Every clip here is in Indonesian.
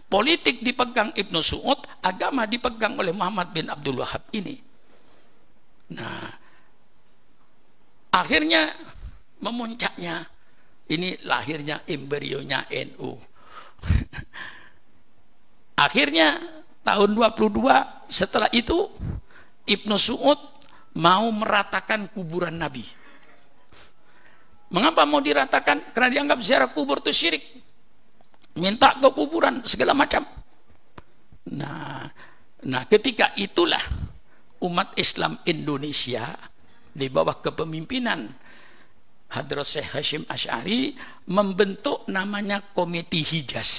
politik dipegang Ibnu Su'ud, agama dipegang oleh Muhammad bin Abdul Wahab ini. Nah, akhirnya memuncaknya ini lahirnya embrionya NU. Akhirnya tahun 22 setelah itu Ibnu Su'ud mau meratakan kuburan Nabi. Mengapa mau diratakan? Karena dianggap ziarah kubur itu syirik, minta ke kuburan segala macam. Nah ketika itulah umat Islam Indonesia di bawah kepemimpinan Hadrat Syekh Hasyim Asy'ari membentuk namanya Komite Hijaz.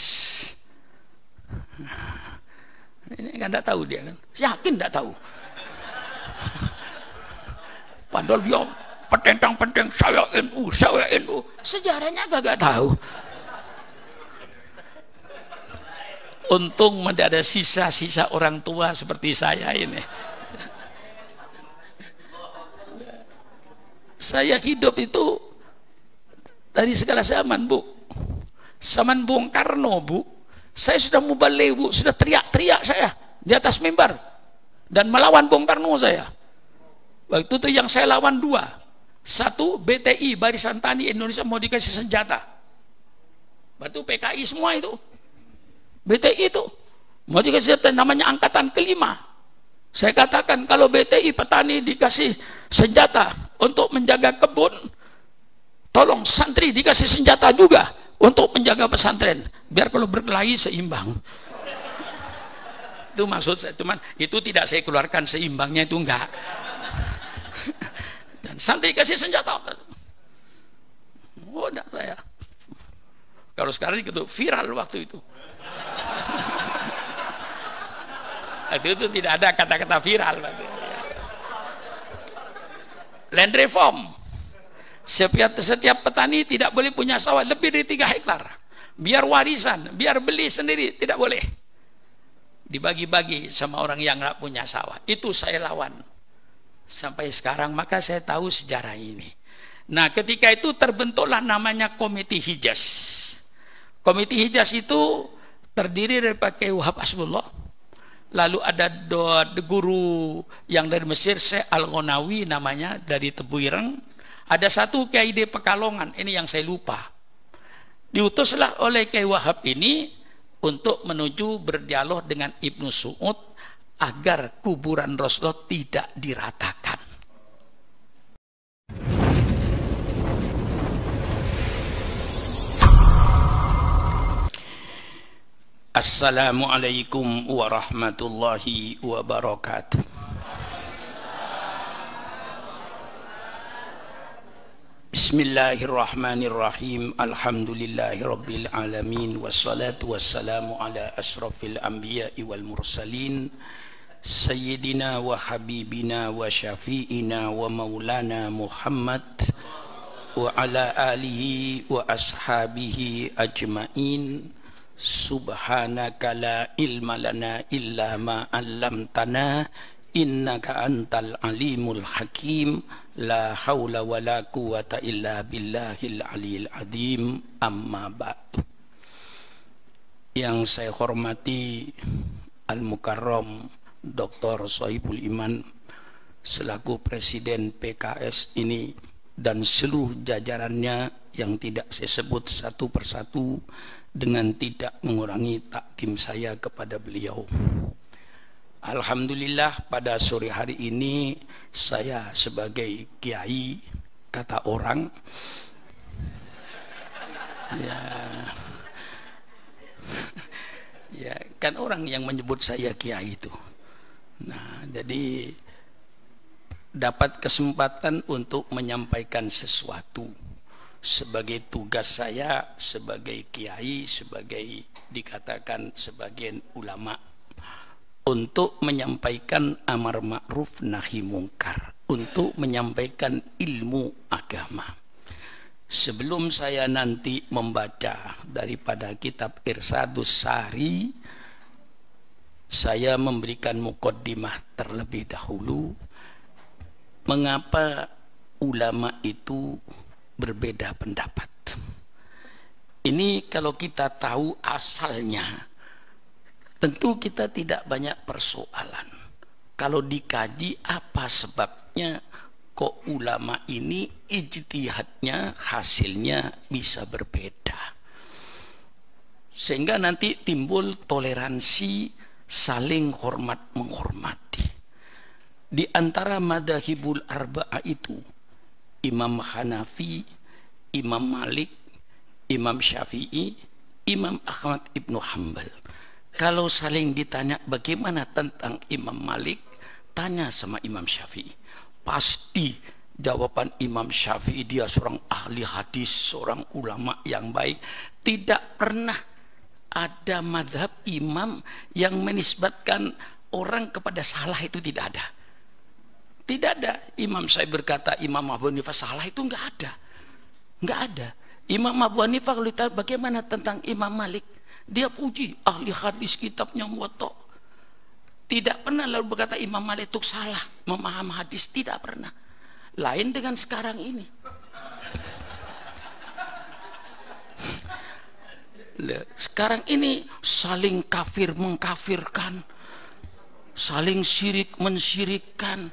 Ini kan tidak tahu dia kan? Yakin tidak tahu. Padahal dia petentang-peteng saya NU. Sejarahnya agak tahu. Untung tidak ada sisa-sisa orang tua seperti saya ini. Saya hidup itu dari segala zaman, Bu. Zaman Bung Karno, Bu. Saya sudah mubalik, Bu. Sudah teriak-teriak saya di atas mimbar. Dan melawan Bung Karno saya. Waktu itu yang saya lawan dua. Satu, BTI, Barisan Tani Indonesia mau dikasih senjata. Batu PKI semua itu. BTI itu mau dikasih senjata, namanya angkatan kelima. Saya katakan kalau BTI petani dikasih senjata untuk menjaga kebun, tolong santri dikasih senjata juga untuk menjaga pesantren, biar kalau berkelahi seimbang. Itu maksud saya, cuman itu tidak saya keluarkan seimbangnya itu enggak. Dan santri kasih senjata. Oh, enggak saya. Kalau sekarang itu viral waktu itu. Itu tidak ada kata-kata viral. Land reform. Setiap petani tidak boleh punya sawah lebih dari 3 hektar. Biar warisan, biar beli sendiri, tidak boleh. Dibagi-bagi sama orang yang nggak punya sawah. Itu saya lawan. Sampai sekarang, maka saya tahu sejarah ini. Nah, ketika itu terbentuklah namanya Komite Hijaz. Komite Hijaz itu terdiri dari Pak Kiai Wahab Hasbullah. Lalu ada guru yang dari Mesir, Syekh Al-Ghonawi namanya, dari Tebuireng. Ada satu Kiai di Pekalongan, ini yang saya lupa. Diutuslah oleh Kiai Wahab ini untuk menuju berdialog dengan Ibnu Su'ud agar kuburan Rasulullah tidak diratakan. Assalamualaikum warahmatullahi wabarakatuh. Bismillahirrahmanirrahim. Alhamdulillahi rabbil alamin. Wassalatu wassalamu ala asrafil anbiya'i wal mursalin, Sayyidina wa habibina wa syafi'ina wa maulana Muhammad wa ala alihi wa ashabihi ajma'in. Subhanaka la ilma lana illa ma 'allamtana innaka antal alimul hakim. La haula wa la quwata illa billahil aliyil azim. Amma ba'du. Yang saya hormati Al-Mukarram Dr. Sohibul Iman selaku Presiden PKS ini dan seluruh jajarannya yang tidak saya sebut satu persatu dengan tidak mengurangi takdim saya kepada beliau. Alhamdulillah pada sore hari ini saya sebagai kiai, kata orang ya kan orang yang menyebut saya kiai itu. Nah, jadi dapat kesempatan untuk menyampaikan sesuatu sebagai tugas saya sebagai kiai, sebagai dikatakan sebagian ulama, untuk menyampaikan amar ma'ruf nahi mungkar, untuk menyampaikan ilmu agama. Sebelum saya nanti membaca daripada kitab Irsadus Sari, saya memberikan muqaddimah terlebih dahulu mengapa ulama itu berbeda pendapat. Ini kalau kita tahu asalnya Tentu kita tidak banyak persoalan. Kalau dikaji apa sebabnya kok ulama ini ijtihadnya hasilnya bisa berbeda. Sehingga nanti timbul toleransi, saling hormat menghormati. Di antara madzhabul arba'ah itu Imam Hanafi, Imam Malik, Imam Syafi'i, Imam Ahmad ibnu Hanbal. Kalau saling ditanya bagaimana tentang Imam Malik, tanya sama Imam Syafi'i. Pasti jawaban Imam Syafi'i, dia seorang ahli hadis, seorang ulama yang baik. Tidak pernah ada madhab imam yang menisbatkan orang kepada salah, itu tidak ada. Tidak ada. Imam saya berkata Imam Abu Hanifah salah, itu enggak ada. Enggak ada. Imam Abu Hanifah kalau ditanya bagaimana tentang Imam Malik, dia puji ahli hadis, kitabnya Muwatta. Tidak pernah lalu berkata Imam Malik itu salah memahami hadis, tidak pernah. Lain dengan sekarang ini. Sekarang ini saling kafir mengkafirkan, saling syirik mensyirikkan,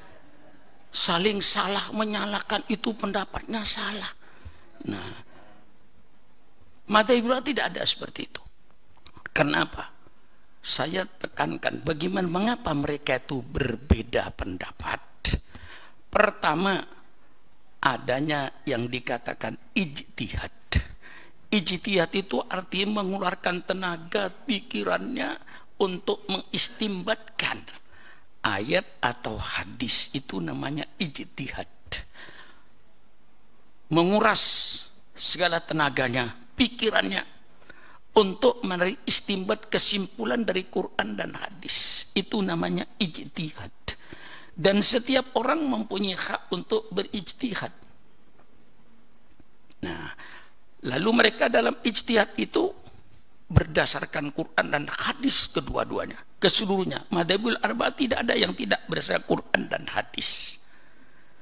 saling salah menyalahkan, itu pendapatnya salah. Nah, madzhab tidak ada seperti itu. Kenapa? Saya tekankan bagaimana, mengapa mereka itu berbeda pendapat. Pertama, adanya yang dikatakan ijtihad. Ijtihad itu artinya mengeluarkan tenaga pikirannya untuk mengistimbatkan ayat atau hadis, itu namanya ijtihad. Menguras segala tenaganya, pikirannya untuk menarik istimbat kesimpulan dari Quran dan hadis, itu namanya ijtihad. Dan setiap orang mempunyai hak untuk berijtihad. Nah, lalu mereka dalam ijtihad itu berdasarkan Quran dan hadis kedua-duanya, keseluruhnya. Madzhabul arba'ah tidak ada yang tidak berdasarkan Quran dan hadis.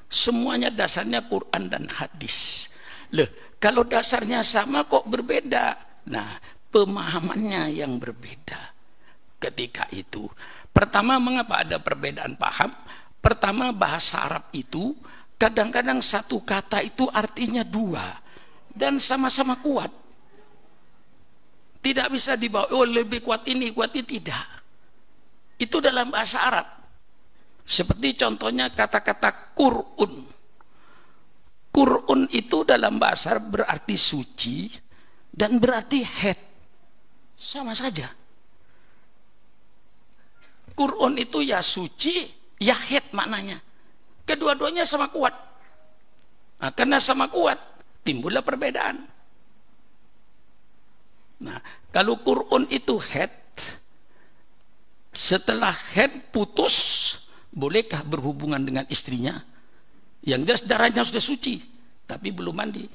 Semuanya dasarnya Quran dan hadis. Loh, kalau dasarnya sama kok berbeda? Nah, pemahamannya yang berbeda ketika itu. Pertama, mengapa ada perbedaan paham? Pertama, bahasa Arab itu kadang-kadang satu kata itu artinya dua dan sama-sama kuat. Tidak bisa dibawa, oh lebih kuat ini, kuat ini, tidak. Itu dalam bahasa Arab. Seperti contohnya kata-kata Qur'un. Qur'un itu dalam bahasa Arab berarti suci dan berarti head. Sama saja. Qur'un itu ya suci, ya head maknanya. Kedua-duanya sama kuat. Nah, karena sama kuat, timbullah perbedaan. Nah, kalau Qur'un itu head, setelah head putus, bolehkah berhubungan dengan istrinya? Yang jelas darahnya sudah suci, tapi belum mandi.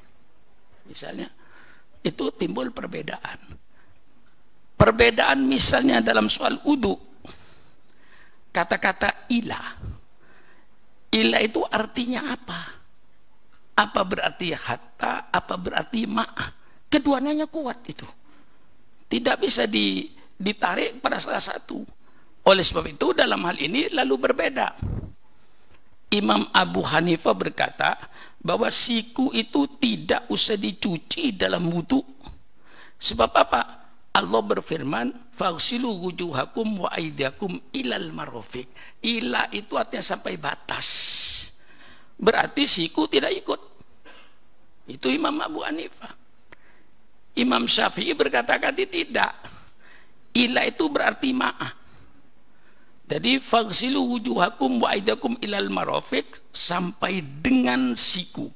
Misalnya, itu timbul perbedaan. Perbedaan misalnya dalam soal wudu. Kata-kata ilah. Ilah itu artinya apa? Apa berarti hatta, apa berarti ma'ah? Keduanya kuat itu. Tidak bisa ditarik pada salah satu. Oleh sebab itu dalam hal ini lalu berbeda. Imam Abu Hanifah berkata bahwa siku itu tidak usah dicuci dalam wudu. Sebab apa? Allah berfirman, "Faghsilu wujuhakum wa aydiyakum ilal marafiq." Ila itu artinya sampai batas. Berarti siku tidak ikut. Itu Imam Abu Hanifah. Imam Syafi'i berkata-kata tidak. Ila itu berarti ma'ah. Jadi faghsilu wujuhakum wa aydiyakum ilal marafiq, sampai dengan siku.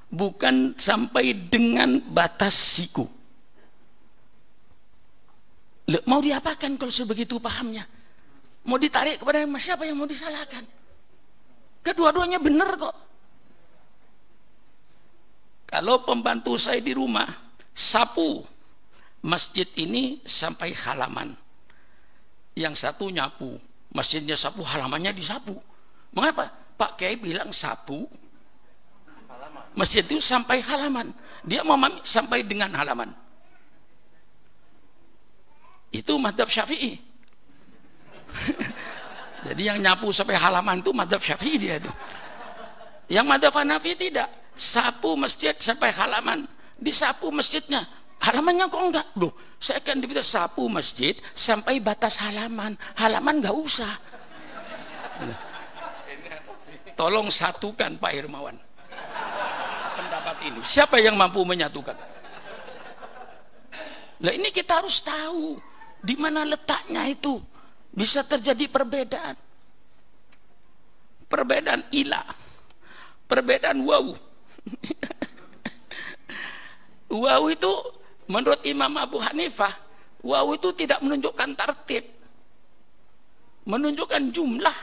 Bukan sampai dengan batas siku. Mau diapakan kalau sebegitu pahamnya? Mau ditarik kepada siapa yang mau disalahkan? Kedua-duanya benar kok. Kalau pembantu saya di rumah sapu masjid ini sampai halaman, yang satu nyapu, masjidnya sapu, halamannya disapu. Mengapa? Pak Kiai bilang sapu masjid itu sampai halaman, dia memahami sampai dengan halaman. Itu mazhab Syafi'i. Jadi yang nyapu sampai halaman itu madzhab Syafi'i dia itu. Yang madzhab Hanafi tidak, sapu masjid sampai halaman, disapu masjidnya, halamannya kok enggak? Loh, saya kan diminta sapu masjid sampai batas halaman, halaman nggak usah. Tolong satukan Pak Hermawan pendapat ini. Siapa yang mampu menyatukan? Nah ini kita harus tahu di mana letaknya itu. Bisa terjadi perbedaan. Perbedaan ilah. Perbedaan wawu. Wawu itu menurut Imam Abu Hanifah, wawu itu tidak menunjukkan tartib. Menunjukkan jumlah.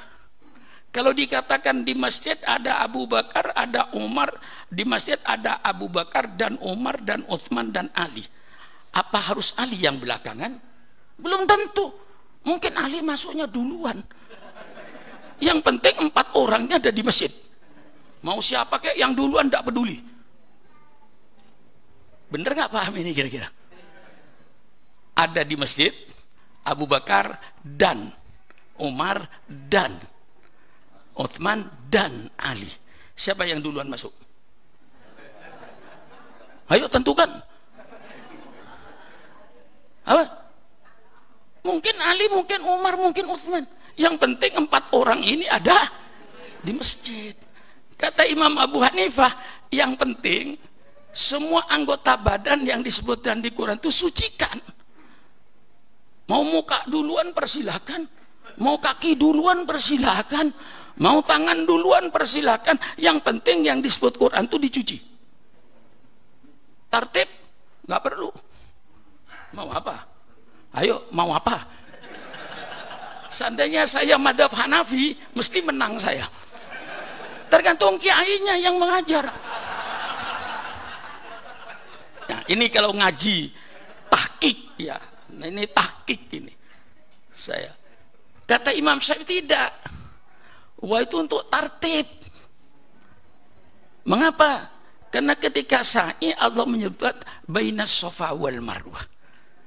Kalau dikatakan di masjid ada Abu Bakar, ada Umar, di masjid ada Abu Bakar dan Umar dan Utsman dan Ali. Apa harus Ali yang belakangan? Belum tentu. Mungkin Ali masuknya duluan. Yang penting 4 orangnya ada di masjid. Mau siapa kayak yang duluan tidak peduli. Bener nggak paham ini kira-kira? Ada di masjid Abu Bakar dan Umar dan Utsman dan Ali. Siapa yang duluan masuk? Ayo tentukan. Apa? Mungkin Ali, mungkin Umar, mungkin Utsman. Yang penting 4 orang ini ada di masjid. Kata Imam Abu Hanifah, yang penting semua anggota badan yang disebutkan di Quran itu sucikan. Mau muka duluan persilahkan, mau kaki duluan persilahkan, mau tangan duluan persilahkan. Yang penting yang disebut Quran itu dicuci. Tertib nggak perlu. Mau apa? Ayo, mau apa? Seandainya saya madhab Hanafi, mesti menang saya. Tergantung kiainya yang mengajar. Nah, ini kalau ngaji tahqiq ya. Nah, ini tahqiq ini. Saya. Kata Imam Syafi'i tidak. Wah, itu untuk tartib. Mengapa? Karena ketika sa'i Allah menyebut bainas Safa wal Marwah.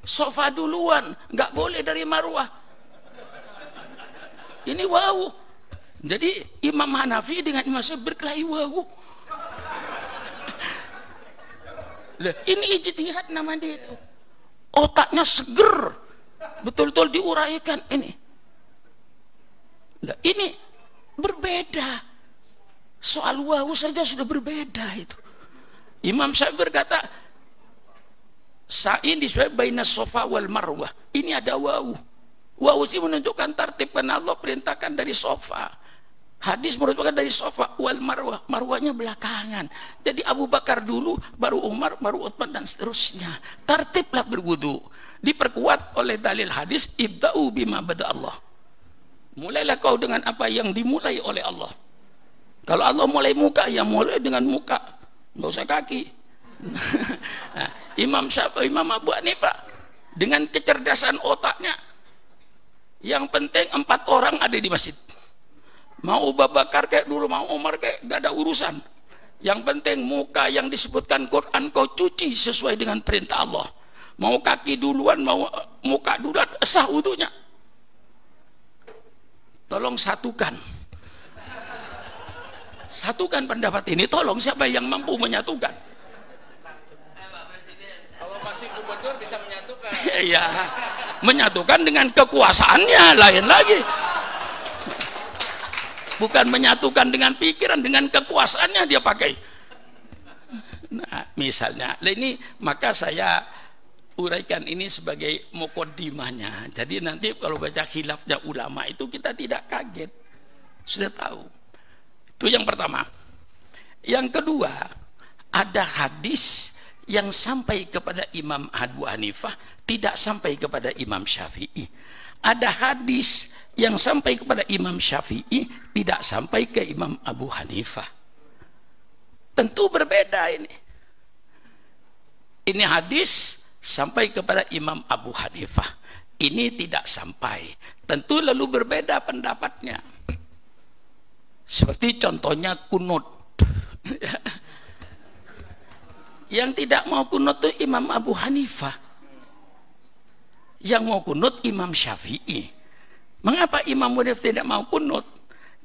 Sofa duluan, nggak boleh dari Marwah. Ini wawu. Jadi Imam Hanafi dengan Imam Syafi'i berkelahi wawu. Ini ijtihad nama dia itu. Otaknya seger, betul-betul diuraikan ini. Ini berbeda. Soal wawu saja sudah berbeda itu. Imam Syafi'i berkata, sa'i disebut bainas Safa wal Marwah. Ini ada wawu. Wawu sih menunjukkan tartib karena Allah perintahkan dari Safa. Hadis merupakan dari Safa wal Marwah. Marwahnya belakangan. Jadi Abu Bakar dulu, baru Umar, baru Utsman dan seterusnya. Tartiblah berwudu. Diperkuat oleh dalil hadis ibda'u bima bada Allah. Mulailah kau dengan apa yang dimulai oleh Allah. Kalau Allah mulai muka, ya mulai dengan muka. Nggak usah kaki. Nah, Imam Abu Hanifah dengan kecerdasan otaknya, yang penting 4 orang ada di masjid. Mau Abu Bakar kayak dulu, mau Umar kayak gak ada urusan. Yang penting muka yang disebutkan Quran kau cuci sesuai dengan perintah Allah. Mau kaki duluan, mau muka duluan, sah wudunya. Tolong satukan pendapat ini. Tolong, siapa yang mampu menyatukan? Kalau masih gubernur bisa menyatukan. Iya, menyatukan dengan kekuasaannya, lain lagi. Bukan menyatukan dengan pikiran, dengan kekuasaannya dia pakai. Nah, misalnya, ini maka saya uraikan ini sebagai muqaddimahnya. Jadi nanti kalau baca khilafnya ulama itu kita tidak kaget, sudah tahu. Itu yang pertama. Yang kedua, ada hadis yang sampai kepada Imam Abu Hanifah, tidak sampai kepada Imam Syafi'i. Ada hadis yang sampai kepada Imam Syafi'i, tidak sampai ke Imam Abu Hanifah. Tentu berbeda ini. Ini hadis sampai kepada Imam Abu Hanifah, ini tidak sampai. Tentu lalu berbeda pendapatnya. Seperti contohnya kunut. Yang tidak mau kunut itu Imam Abu Hanifah. Yang mau kunut Imam Syafi'i. Mengapa Imam Munif tidak mau kunut?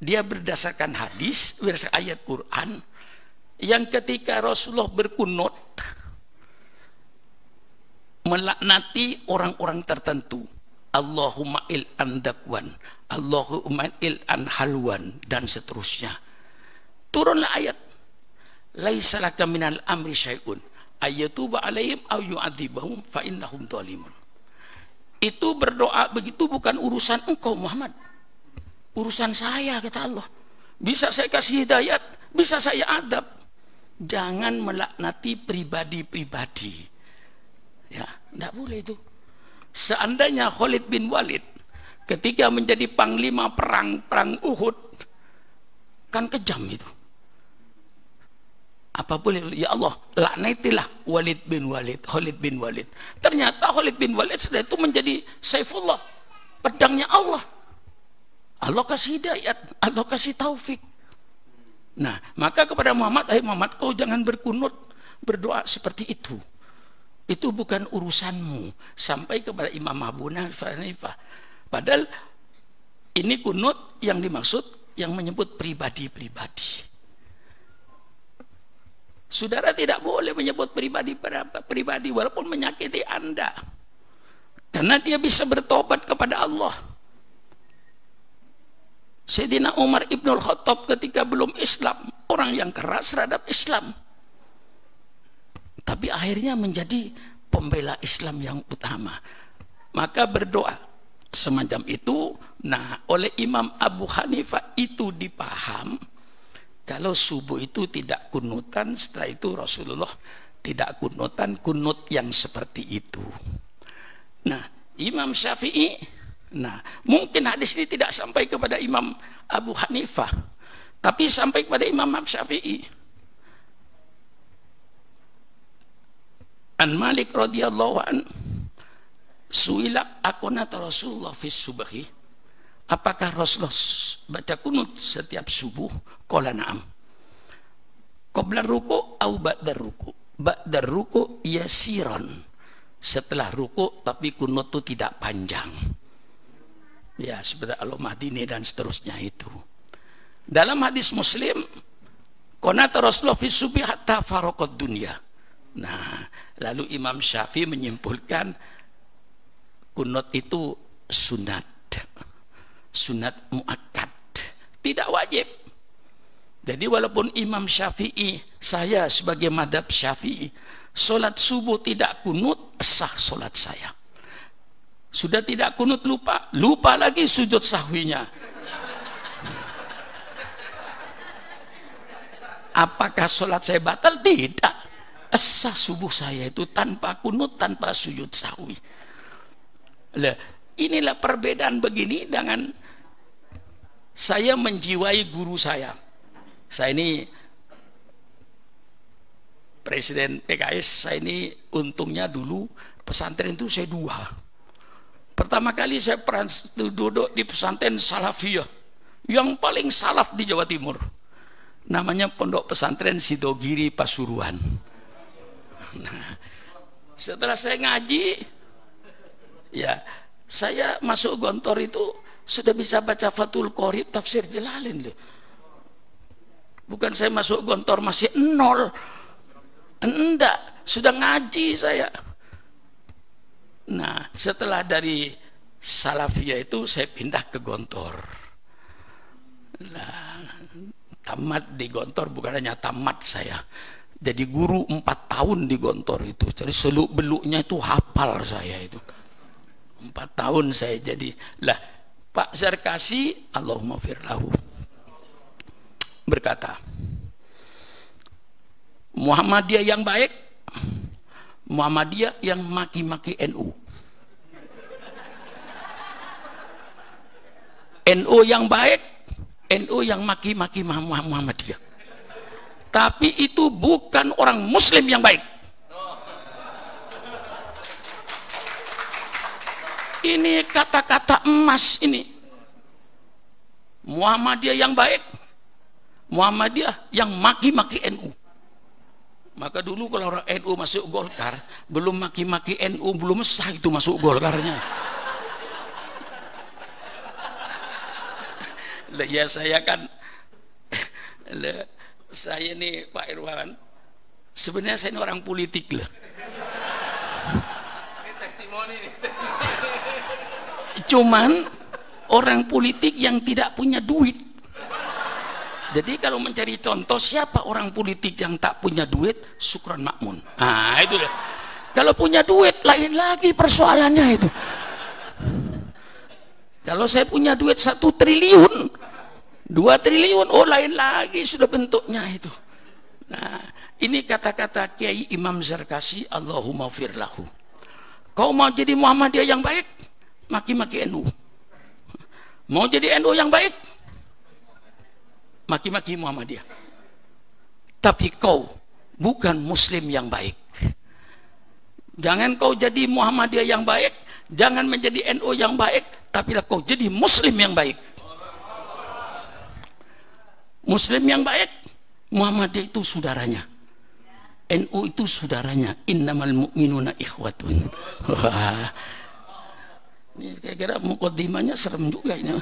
Dia berdasarkan hadis, berdasarkan ayat Quran, yang ketika Rasulullah berkunut melaknati orang-orang tertentu, Allahumma il an dakwan, Allahumma il an halwan, dan seterusnya. Turunlah ayat, laisa laka minal amri syai'un ayyatuba alaihim aw yu'adzibahum fa innahum dzalimun. Itu berdoa begitu bukan urusan engkau Muhammad, urusan saya, kata Allah. Bisa saya kasih hidayat, bisa saya adab. Jangan melaknati pribadi-pribadi, ya, tidak boleh itu. Seandainya Khalid bin Walid ketika menjadi panglima perang Uhud, kan kejam itu. Apa boleh, ya Allah, laknatilah Walid bin Walid, Khalid bin Walid. Ternyata Khalid bin Walid setelah itu menjadi Saifullah, pedangnya Allah. Allah kasih hidayat, Allah kasih taufik. Nah, maka kepada Muhammad, hai Muhammad, kau jangan berkunut, berdoa seperti itu. Itu bukan urusanmu. Sampai kepada Imam Abu Hanifah. Padahal ini kunut yang dimaksud yang menyebut pribadi-pribadi. Saudara tidak boleh menyebut pribadi walaupun menyakiti Anda. Karena dia bisa bertobat kepada Allah. Sayyidina Umar Ibnul Khattab ketika belum Islam, orang yang keras terhadap Islam. Tapi akhirnya menjadi pembela Islam yang utama. Maka berdoa semacam itu. Nah, oleh Imam Abu Hanifah itu dipaham kalau subuh itu tidak kunutan. Setelah itu Rasulullah tidak kunutan, kunut yang seperti itu. Nah, Imam Syafi'i, nah, mungkin hadis ini tidak sampai kepada Imam Abu Hanifah, tapi sampai kepada Imam Syafi'i. An Malik radhiyallahu an, suila akonata Rasulullah fi subhi, apakah Rasulullah baca kunut setiap subuh? Qala na'am. Qabla ruku' au ba'da ruku'? Ba'da ruku' yasiran, setelah ruku' tapi kunut itu tidak panjang. Ya, seperti Al-Madini dan seterusnya itu. Dalam hadis Muslim, qanata Rasulullah fi subhi hatta faraqad dunya. Nah, lalu Imam Syafi'i menyimpulkan kunut itu sunat. Sunat muakkad, tidak wajib. Jadi walaupun Imam Syafi'i, saya sebagai madhab Syafi'i, solat subuh tidak kunut, sah solat saya. Sudah tidak kunut, lupa lagi sujud sahwinya. Apakah solat saya batal? Tidak. Sah subuh saya itu tanpa kunut, tanpa sujud sahwi. Inilah perbedaan begini dengan saya menjiwai guru saya. Saya ini presiden PKS, saya ini untungnya dulu pesantren itu saya dua. Pertama kali saya duduk di pesantren Salafiyah yang paling salaf di Jawa Timur, namanya Pondok Pesantren Sidogiri Pasuruan. Nah, setelah saya ngaji, ya saya masuk Gontor itu sudah bisa baca Fathul Qorib, tafsir Jalalain loh. Bukan saya masuk Gontor masih nol, enggak, sudah ngaji saya. Nah, setelah dari Salafiyah itu saya pindah ke Gontor. Nah, tamat di Gontor, bukan hanya tamat saya, jadi guru 4 tahun di Gontor itu. Jadi seluk beluknya itu hafal saya itu. 4 tahun saya jadi. Lah, Pak Zarkasi, Allahumma firlahu, berkata, Muhammadiyah yang baik, Muhammadiyah yang maki-maki NU. NU yang baik, NU yang maki-maki Muhammadiyah. Tapi itu bukan orang Muslim yang baik. Ini kata-kata emas ini. Muhammadiyah yang baik, Muhammadiyah yang maki-maki NU. Maka dulu kalau orang NU masuk Golkar, belum maki-maki NU, belum sah itu masuk Golkarnya. Lah ya saya kan saya nih Pak Irwan, sebenarnya saya ini orang politik loh. Ini testimoni nih. Cuman orang politik yang tidak punya duit. Jadi kalau mencari contoh siapa orang politik yang tak punya duit, Syukron Makmun. Nah itu deh. Kalau punya duit lain lagi persoalannya itu. Kalau saya punya duit 1 triliun, 2 triliun, oh lain lagi sudah bentuknya itu. Nah ini kata-kata Kiai Imam Zarkasi, Allahumma firlahu. Kau mau jadi Muhammadiyah yang baik, maki-maki NU. Mau jadi NU yang baik, maki-maki Muhammadiyah. Tapi kau bukan Muslim yang baik. Jangan kau jadi Muhammadiyah yang baik, jangan menjadi NU yang baik, tapi kau jadi Muslim yang baik. Muslim yang baik, Muhammadiyah itu saudaranya, NU itu saudaranya. Innamal mu'minuna ikhwatun. Wah, ini kira-kira mukaddimahnya serem juga ini.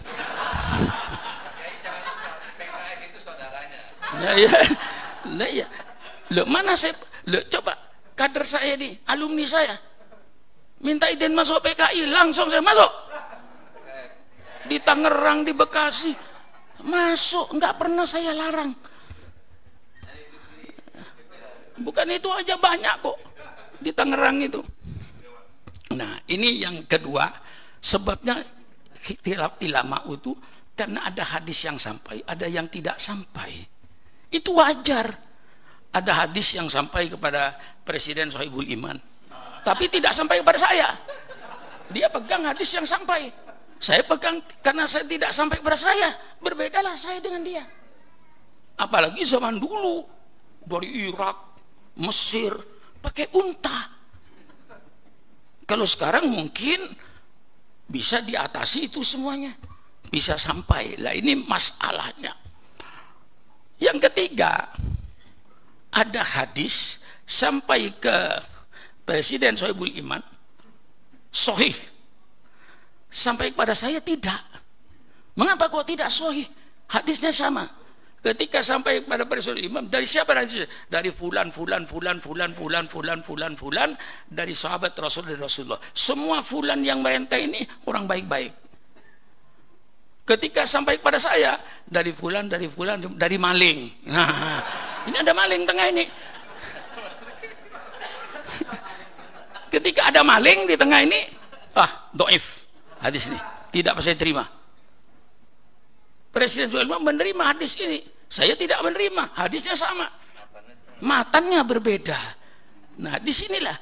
Ya. Loh, mana saya? Loh, coba kader saya nih, alumni saya minta izin masuk PKI, langsung saya masuk. Di Tangerang, di Bekasi, masuk, nggak pernah saya larang. Bukan itu aja, banyak kok di Tangerang itu. Nah, ini yang kedua, sebabnya ikhtilaf ulama itu karena ada hadis yang sampai, ada yang tidak sampai. Itu wajar. Ada hadis yang sampai kepada Presiden Sohibul Iman, tapi tidak sampai kepada saya. Dia pegang hadis yang sampai, saya pegang karena saya tidak sampai kepada saya. Berbedalah saya dengan dia. Apalagi zaman dulu dari Irak, Mesir pakai unta. Kalau sekarang mungkin bisa diatasi itu semuanya, bisa sampai. Lah ini masalahnya. Yang ketiga, ada hadis sampai ke Presiden Sohibul Iman, sahih. Sampai kepada saya tidak. Mengapa kok tidak sahih? Hadisnya sama. Ketika sampai kepada Presiden Imam, dari siapa hadisnya? Dari fulan, dari sahabat Rasulullah. Semua fulan yang bayanta ini orang baik-baik. Ketika sampai kepada saya, dari fulan, dari maling. Nah, ini ada maling tengah ini. Ketika ada maling di tengah ini, doif hadis ini, tidak bisa terima. Presiden Soekarno menerima hadis ini, saya tidak menerima. Hadisnya sama, matannya berbeda. Nah, disinilah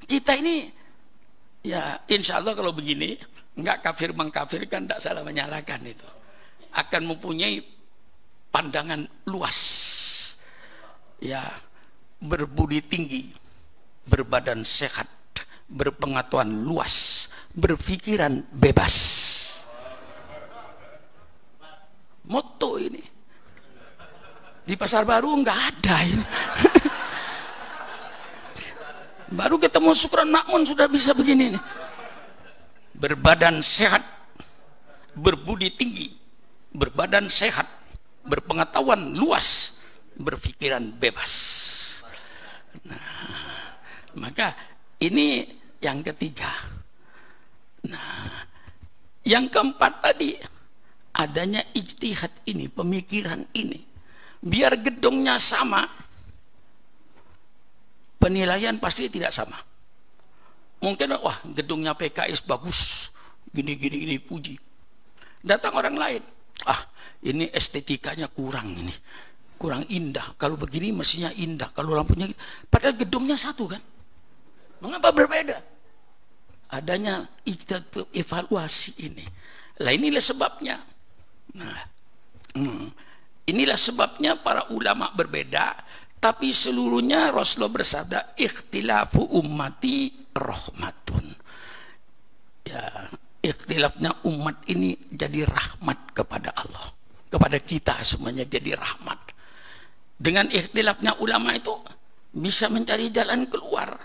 kita ini, ya insya Allah kalau begini, nggak kafir mengkafirkan, tidak salah menyalahkan itu, akan mempunyai pandangan luas, ya, berbudi tinggi, berbadan sehat, berpengetahuan luas, berpikiran bebas. Moto ini di Pasar Baru nggak ada ini. Baru ketemu Syukron Makmun sudah bisa begini nih. Berbadan sehat, berbudi tinggi, berbadan sehat, berpengetahuan luas, berpikiran bebas. Nah, maka ini yang ketiga. Nah, yang keempat tadi, adanya ijtihad ini, pemikiran ini. Biar gedungnya sama, penilaian pasti tidak sama. Mungkin, wah gedungnya PKS bagus, gini, puji. Datang orang lain, ini estetikanya kurang ini. Kurang indah, kalau begini mestinya indah, kalau lampunya, padahal gedungnya satu kan. Mengapa berbeda? Adanya ijtihad evaluasi ini. Lah inilah sebabnya. Nah, inilah sebabnya para ulama berbeda, tapi seluruhnya Rasulullah bersabda, ikhtilafu ummati rahmatun. Ya, ikhtilafnya umat ini jadi rahmat kepada Allah, kepada kita semuanya jadi rahmat. Dengan ikhtilafnya ulama itu bisa mencari jalan keluar.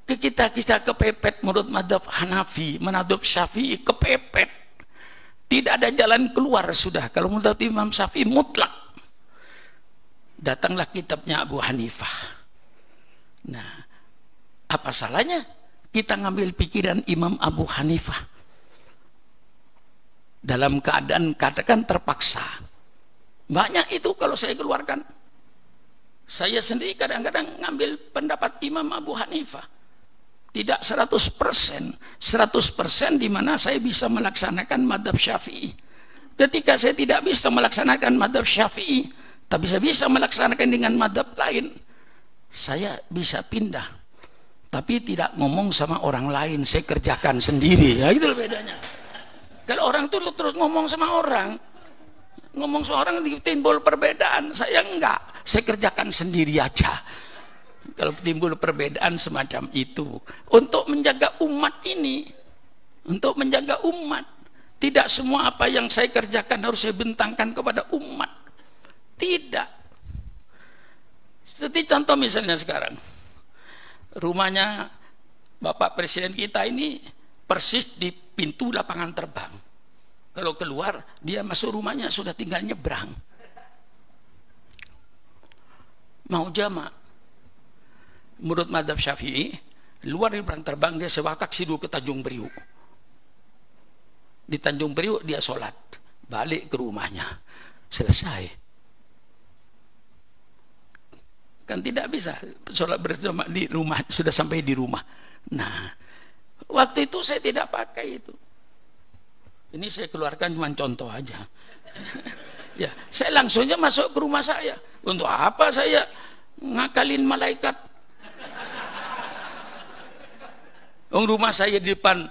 Kita kepepet menurut madhab Hanafi, madhab Syafi'i kepepet. Tidak ada jalan keluar sudah. Kalau menurut Imam Syafi'i mutlak. Datanglah kitabnya Abu Hanifah. Nah, apa salahnya kita ngambil pikiran Imam Abu Hanifah dalam keadaan katakan terpaksa? Banyak itu kalau saya keluarkan. Saya sendiri kadang-kadang ngambil pendapat Imam Abu Hanifah. Tidak 100%. 100% di mana saya bisa melaksanakan madhab Syafi'i. Ketika saya tidak bisa melaksanakan madhab Syafi'i, tapi saya bisa melaksanakan dengan madhab lain, saya bisa pindah. Tapi tidak ngomong sama orang lain, saya kerjakan sendiri. Ya, itu bedanya. Kalau orang tuh terus ngomong sama orang, ngomong sama orang timbul perbedaan. Saya enggak, saya kerjakan sendiri aja. Kalau timbul perbedaan semacam itu, untuk menjaga umat ini, untuk menjaga umat, tidak semua apa yang saya kerjakan harus saya bentangkan kepada umat. Tidak. Seperti contoh misalnya sekarang, rumahnya Bapak Presiden kita ini persis di pintu lapangan terbang. Kalau keluar, dia masuk rumahnya sudah tinggal nyebrang. Mau jamak, menurut madhab Syafi'i, luar dari lapangan terbang dia sewa taksi dulu ke Tanjung Priuk. Di Tanjung Priuk dia sholat, balik ke rumahnya, selesai. Kan tidak bisa sholat bersama di rumah, sudah sampai di rumah. Nah, waktu itu saya tidak pakai itu. Ini saya keluarkan cuma contoh aja. Ya, saya langsungnya masuk ke rumah saya. Untuk apa saya ngakalin malaikat? Rumah saya di depan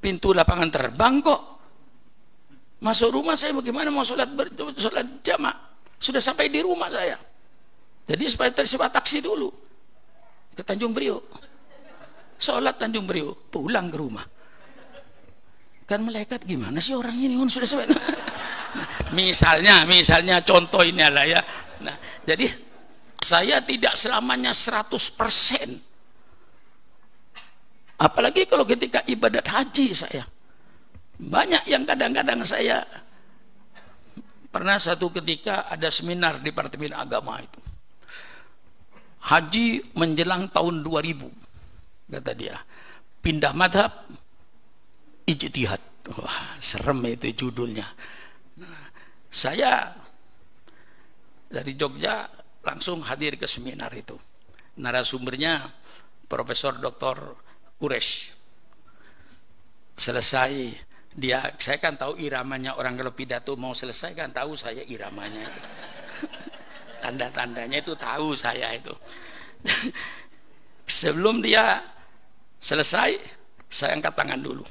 pintu lapangan terbang kok. Masuk rumah saya bagaimana mau sholat jamak? Sudah sampai di rumah saya. Jadi supaya tersewa taksi dulu ke Tanjung Priok, sholat Tanjung Priok, pulang ke rumah. Kan malaikat gimana sih orang ini? Sudah sampai. Nah, misalnya contoh ini adalah ya. Nah, jadi saya tidak selamanya 100%. Apalagi kalau ketika ibadat haji saya. Banyak yang kadang-kadang saya pernah satu ketika ada seminar Departemen Agama itu. Haji menjelang tahun 2000, kata dia, pindah madhab, ijtihad. Wah, serem itu judulnya. Nah, saya dari Jogja langsung hadir ke seminar itu. Narasumbernya Profesor Dr. Quraisy. Selesai dia, saya kan tahu iramanya orang kalau pidato mau selesai kan tahu saya iramanya itu. Tanda-tandanya itu tahu saya itu. Sebelum dia selesai, saya angkat tangan dulu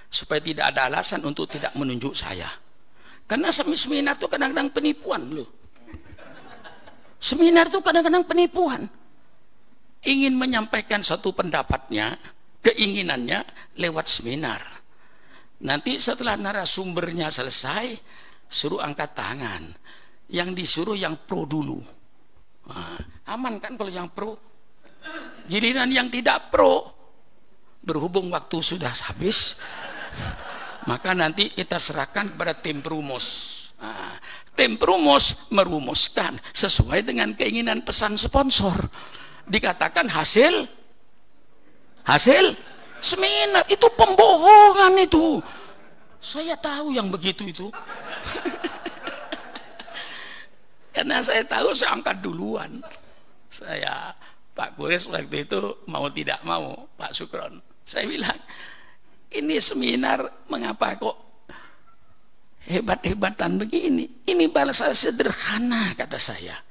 supaya tidak ada alasan untuk tidak menunjuk saya. Karena seminar itu kadang-kadang penipuan loh. Seminar itu kadang-kadang penipuan. Ingin menyampaikan satu pendapatnya, keinginannya lewat seminar. Nanti setelah narasumbernya selesai, suruh angkat tangan. Yang disuruh yang pro dulu. Nah, aman kan kalau yang pro? Giliran yang tidak pro, berhubung waktu sudah habis, maka nanti kita serahkan kepada tim perumus. Nah, tim perumus merumuskan sesuai dengan keinginan pesan sponsor. Dikatakan hasil seminar itu pembohongan itu. Saya tahu yang begitu itu. Karena saya tahu saya angkat duluan. Saya Pak Quraisy waktu itu mau tidak mau Pak Sukron. Saya bilang, ini seminar mengapa kok hebat-hebatan begini? Ini bahasa sederhana kata saya.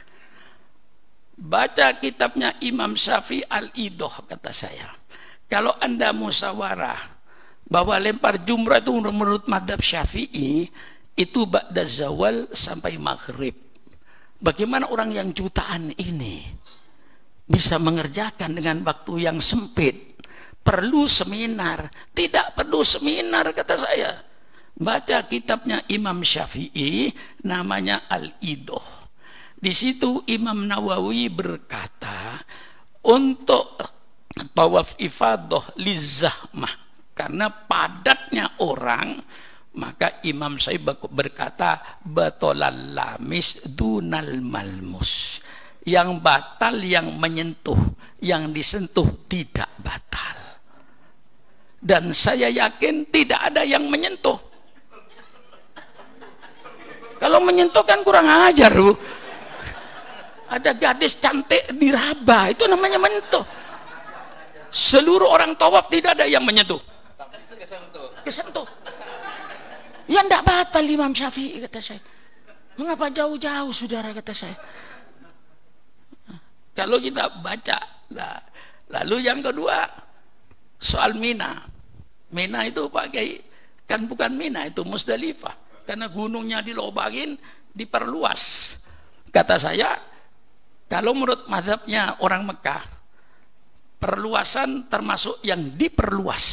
Baca kitabnya Imam Syafi'i Al-Idoh kata saya. Kalau Anda musyawarah bahwa lempar jumrah itu menurut madhab Syafi'i itu ba'da zawal sampai maghrib. Bagaimana orang yang jutaan ini bisa mengerjakan dengan waktu yang sempit? Perlu seminar? Tidak perlu seminar kata saya. Baca kitabnya Imam Syafi'i namanya Al-Idoh. Di situ Imam Nawawi berkata untuk tawaf ifadah lizahmah, karena padatnya orang Maka Imam Syafi'i berkata, batolal lamis dunal malmus. Yang batal yang menyentuh, yang disentuh tidak batal. Dan saya yakin tidak ada yang menyentuh. Kalau menyentuh kan kurang ajar, Bu. Ada gadis cantik diraba, itu namanya menyentuh. Seluruh orang tawaf tidak ada yang menyentuh. Kesentuh. Ya tidak batal Imam Syafi'i, kata saya. Mengapa jauh-jauh, saudara, kata saya. Kalau kita baca, lalu yang kedua soal Mina. Mina itu Pak Kiai, kan bukan Mina, itu Musdalifah. Karena gunungnya dilobangin, diperluas. Kata saya, kalau menurut mazhabnya orang Mekah, perluasan termasuk yang diperluas.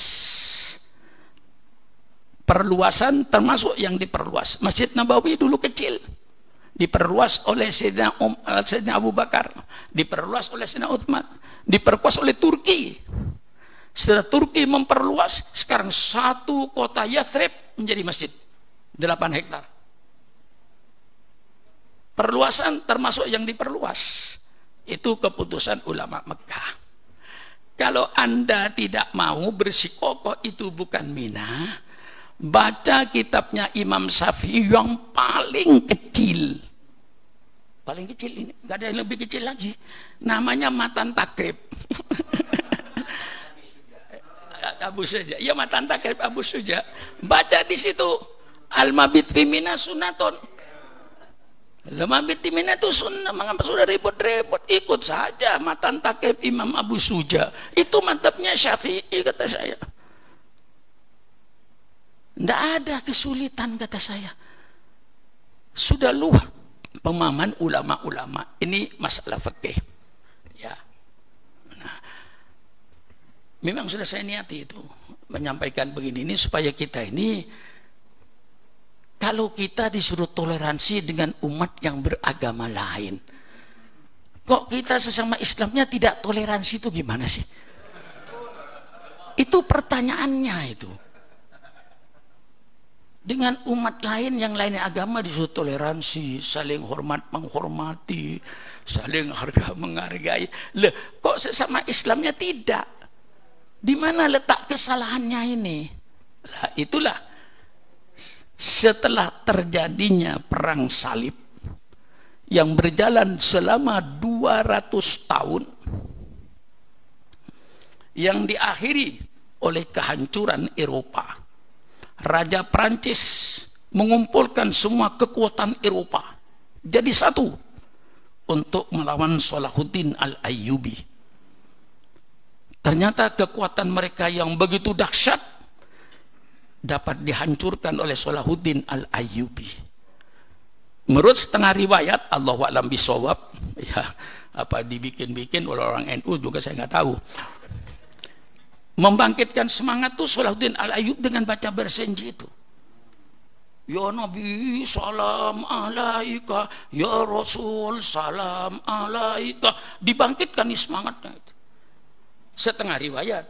Perluasan termasuk yang diperluas. Masjid Nabawi dulu kecil, diperluas oleh Sayyidina Abu Bakar, diperluas oleh Sayyidina Utsman, diperluas oleh Turki. Setelah Turki memperluas, sekarang satu kota Yathrib menjadi masjid 8 hektar. Perluasan termasuk yang diperluas. Itu keputusan ulama Mekah. Kalau Anda tidak mau bersikokoh itu bukan Mina, baca kitabnya Imam Syafi'i yang paling kecil. Paling kecil ini, nggak ada yang lebih kecil lagi. Namanya Matan Takrib. Abu Suja. Ya, Matan Takrib Abu Suja. Baca di situ. Al-mabit fi Mina sunnatun. Al-mabit fi Mina itu sunnah. Mengapa sudah ribut-ribut? Ikut saja Matan Takrib Imam Abu Suja. Itu mantapnya Syafi'i, kata saya. Tidak ada kesulitan, kata saya. Sudah luas pemahaman ulama-ulama. Ini masalah fikih. Ya. Nah, memang sudah saya niati itu menyampaikan begini ini supaya kita ini, kalau kita disuruh toleransi dengan umat yang beragama lain, kok kita sesama Islamnya tidak toleransi, itu gimana sih? Itu pertanyaannya itu. Dengan umat lain yang lainnya agama disuruh toleransi, saling hormat menghormati, saling harga menghargai. Loh, kok sesama Islamnya tidak? Di mana letak kesalahannya ini? Lah, itulah setelah terjadinya perang salib yang berjalan selama 200 tahun, yang diakhiri oleh kehancuran Eropa. Raja Prancis mengumpulkan semua kekuatan Eropa jadi satu untuk melawan Salahuddin Al-Ayyubi. Ternyata kekuatan mereka yang begitu dahsyat dapat dihancurkan oleh Salahuddin Al-Ayyubi. Menurut setengah riwayat, Allahu a'lam bishawab, ya, apa dibikin-bikin oleh orang NU juga saya nggak tahu. Membangkitkan semangat tuh Salahuddin Al-Ayyub dengan baca bersenji itu. Ya Nabi salam alaika, ya Rasul salam alaika. Dibangkitkan nih semangatnya itu. Setengah riwayat.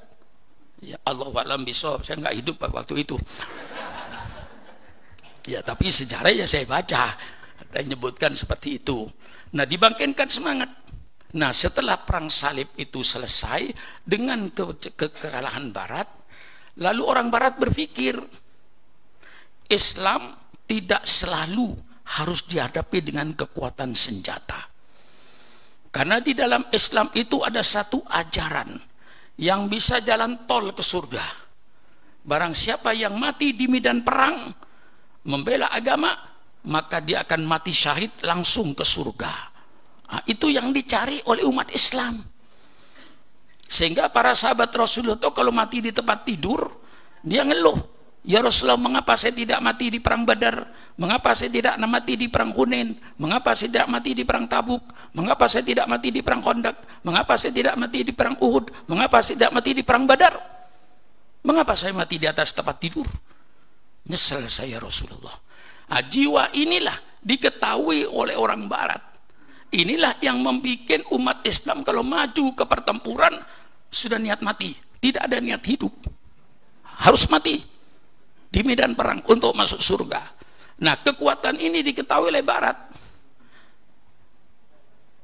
Ya Allahu a'lam bishawab, saya nggak hidup waktu itu. Ya tapi sejarah ya saya baca, ada yang menyebutkan seperti itu. Nah, dibangkitkan semangat. Nah, setelah perang salib itu selesai dengan kekalahan Barat, lalu orang Barat berpikir Islam tidak selalu harus dihadapi dengan kekuatan senjata. Karena di dalam Islam itu ada satu ajaran yang bisa jalan tol ke surga. Barang siapa yang mati di medan perang membela agama, maka dia akan mati syahid langsung ke surga. Nah, itu yang dicari oleh umat Islam. Sehingga para sahabat Rasulullah itu kalau mati di tempat tidur, dia ngeluh, ya Rasulullah, mengapa saya tidak mati di perang Badar? Mengapa saya tidak mati di perang Hunain? Mengapa saya tidak mati di perang Tabuk? Mengapa saya tidak mati di perang Khandaq? Mengapa saya tidak mati di perang Uhud? Mengapa saya tidak mati di perang Badar? Mengapa saya mati di atas tempat tidur? Nyesel saya Rasulullah. Nah, jiwa inilah diketahui oleh orang Barat. Inilah yang membuat umat Islam kalau maju ke pertempuran sudah niat mati, tidak ada niat hidup, harus mati. di medan perang untuk masuk surga. Nah, kekuatan ini diketahui oleh Barat.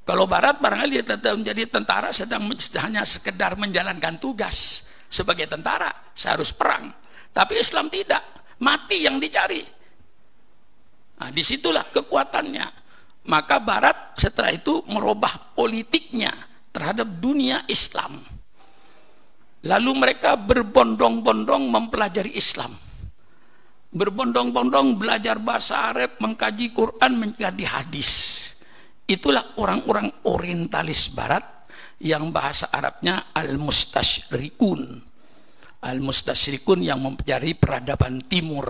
Kalau Barat barangkali dia tetap menjadi tentara sedang hanya sekedar menjalankan tugas sebagai tentara, seharus perang. Tapi Islam tidak, mati yang dicari. Nah, disitulah kekuatannya. Maka Barat setelah itu merubah politiknya terhadap dunia Islam. Lalu mereka berbondong-bondong mempelajari Islam. Berbondong-bondong belajar bahasa Arab, mengkaji Quran, mengkaji hadis. Itulah orang-orang orientalis Barat yang bahasa Arabnya al-mustasyrikun. Al-mustasyrikun yang mempelajari peradaban timur.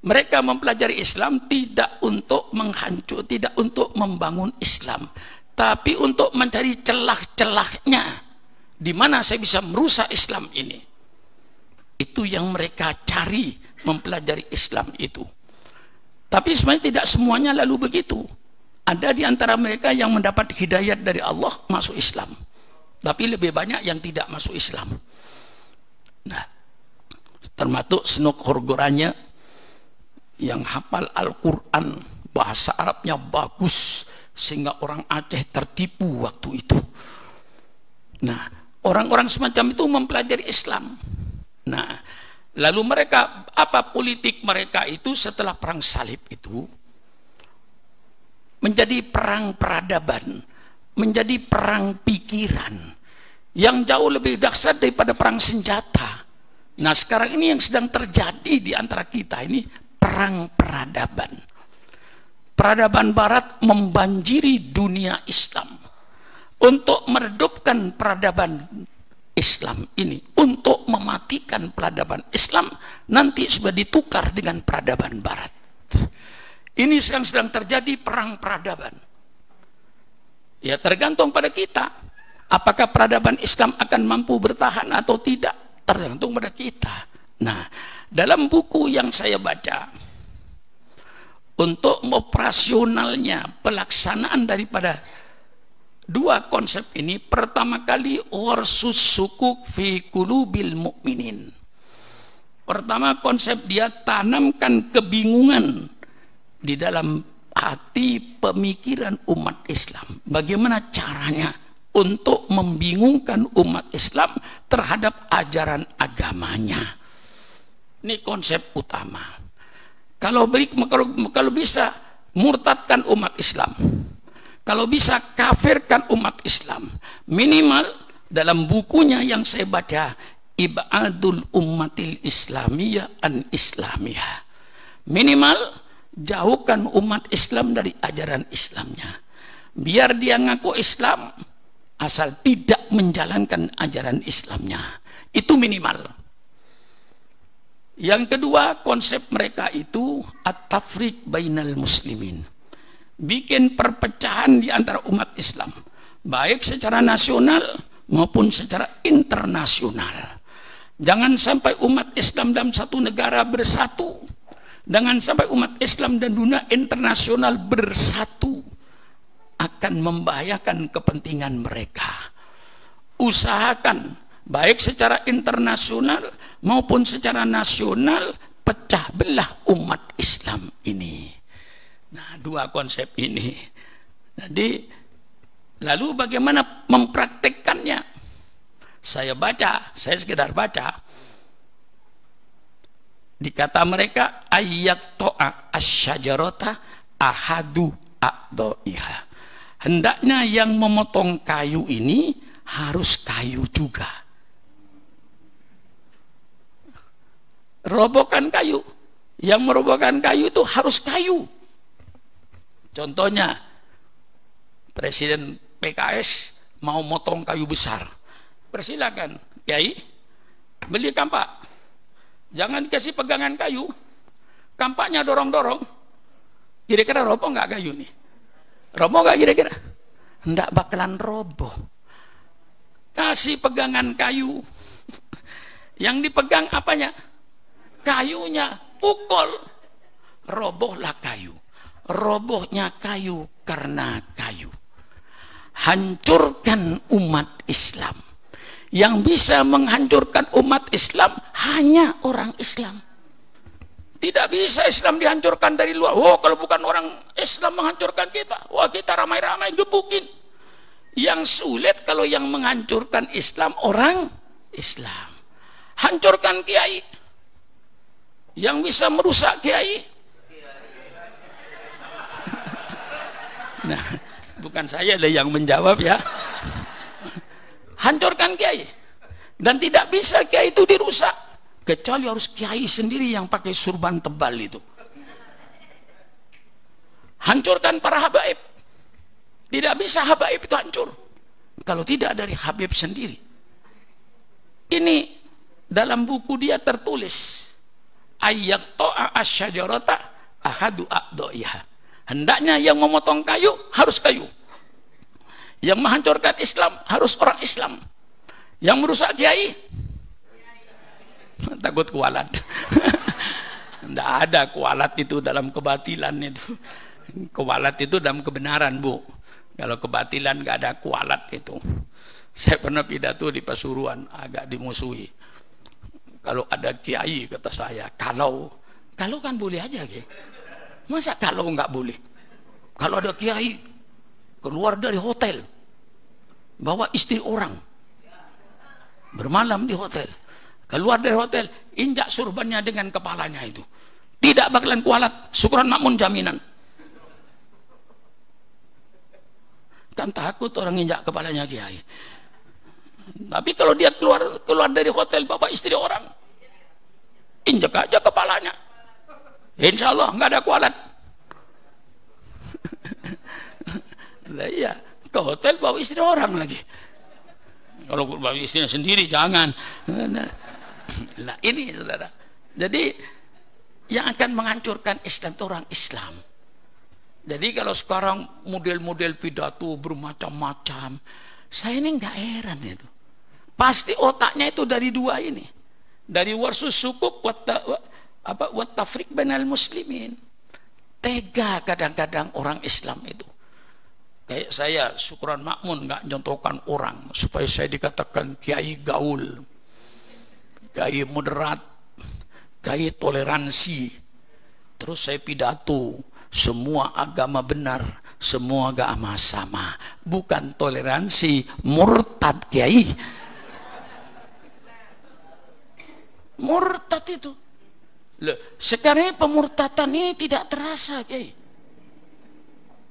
Mereka mempelajari Islam tidak untuk menghancur, tidak untuk membangun Islam, tapi untuk mencari celah-celahnya di mana saya bisa merusak Islam ini. Itu yang mereka cari mempelajari Islam itu. Tapi sebenarnya tidak semuanya lalu begitu. Ada di antara mereka yang mendapat hidayat dari Allah masuk Islam, tapi lebih banyak yang tidak masuk Islam. Nah, termasuk Senok Horgoranya yang hafal Al-Quran, bahasa Arabnya bagus sehingga orang Aceh tertipu waktu itu. Nah, orang-orang semacam itu mempelajari Islam. Nah, lalu mereka, apa politik mereka itu setelah perang salib itu? Menjadi perang peradaban, menjadi perang pikiran yang jauh lebih dahsyat daripada perang senjata. Nah, sekarang ini yang sedang terjadi di antara kita ini perang peradaban. Peradaban Barat membanjiri dunia Islam untuk meredupkan peradaban Islam ini, untuk mematikan peradaban Islam nanti sudah ditukar dengan peradaban Barat. Ini yang sedang terjadi perang peradaban. Ya, tergantung pada kita. Apakah peradaban Islam akan mampu bertahan atau tidak? Tergantung pada kita. Nah, dalam buku yang saya baca, untuk operasionalnya pelaksanaan daripada dua konsep ini, pertama kali ursus sukuk fi qulubil mu'minin. Pertama konsep dia tanamkan kebingungan di dalam hati pemikiran umat Islam. Bagaimana caranya untuk membingungkan umat Islam terhadap ajaran agamanya. Ini konsep utama. Kalau bisa murtadkan umat Islam, kalau bisa kafirkan umat Islam, minimal dalam bukunya yang saya baca, Ibadul Ummatil Islamiyah an Islamiyah, minimal jauhkan umat Islam dari ajaran Islamnya. Biar dia ngaku Islam asal tidak menjalankan ajaran Islamnya. Itu minimal. Yang kedua, konsep mereka itu at-tafriq bainal muslimin. Bikin perpecahan di antara umat Islam, baik secara nasional maupun secara internasional. Jangan sampai umat Islam dalam satu negara bersatu. Jangan sampai umat Islam dan dunia internasional bersatu, akan membahayakan kepentingan mereka. Usahakan baik secara internasional maupun secara nasional pecah belah umat Islam ini. Nah, dua konsep ini. Jadi lalu bagaimana mempraktekkannya? Saya sekedar baca. Dikata mereka ayat to'a asyajarota ahadu a'do'iha. Hendaknya yang memotong kayu ini harus kayu juga. Robohkan kayu. Yang merobohkan kayu itu harus kayu. Contohnya, Presiden PKS mau motong kayu besar. Persilakan, Kiai, beli kampak. Jangan dikasih pegangan kayu, kampaknya dorong-dorong. Kira-kira roboh nggak kayu nih? Roboh nggak kira-kira? Nggak bakalan roboh. Kasih pegangan kayu. Yang dipegang apanya? Kayunya. Pukul. Robohlah kayu. Robohnya kayu karena kayu. Hancurkan umat Islam. Yang bisa menghancurkan umat Islam hanya orang Islam. Tidak bisa Islam dihancurkan dari luar. Oh, kalau bukan orang Islam menghancurkan kita, wah kita ramai-ramai gebukin. Yang sulit kalau yang menghancurkan Islam orang Islam. Hancurkan kiai. Yang bisa merusak kiai. Nah, bukan saya lah yang menjawab ya. Hancurkan kiai. Dan tidak bisa kiai itu dirusak. Kecuali harus kiai sendiri yang pakai surban tebal itu. Hancurkan para habaib. Tidak bisa habaib itu hancur kalau tidak dari Habib sendiri. Ini dalam buku dia tertulis, ayat to'a asyajarata ahadu a'do'iha. Hendaknya yang memotong kayu harus kayu. Yang menghancurkan Islam harus orang Islam. Yang merusak kiai takut kualat. Tidak ada kualat itu dalam kebatilan itu. Kualat itu dalam kebenaran, Bu. Kalau kebatilan nggak ada kualat itu. Saya pernah pidato di Pasuruan, agak dimusuhi. Kalau ada kiai, kata saya, kalau kan boleh aja, Ki. Masa kalau nggak boleh? Kalau ada kiai keluar dari hotel, bawa istri orang, bermalam di hotel, keluar dari hotel, injak surbannya dengan kepalanya itu, tidak bakalan kualat. Syukuran makmun jaminan. Kan takut orang injak kepalanya kiai. Tapi kalau dia keluar dari hotel bawa istri orang, injak aja kepalanya, insya Allah nggak ada kualat. Nah, iya, ke hotel bawa istri orang lagi. Kalau bawa istrinya sendiri jangan. Nah ini saudara. Jadi yang akan menghancurkan Islam itu orang Islam. Jadi kalau sekarang model-model pidato bermacam-macam, saya ini nggak heran itu. Pasti otaknya itu dari dua ini, dari warsus sukuk wat tafriq bainal muslimin. Tega kadang-kadang orang Islam itu. Kayak saya syukuran makmun nggak nyontohkan orang supaya saya dikatakan kiai gaul, kiai moderat, kiai toleransi. Terus saya pidato, semua agama benar, semua agama sama, bukan toleransi, murtad kiai. Murtad itu. Loh, sekarang pemurtatan ini tidak terasa, kiai.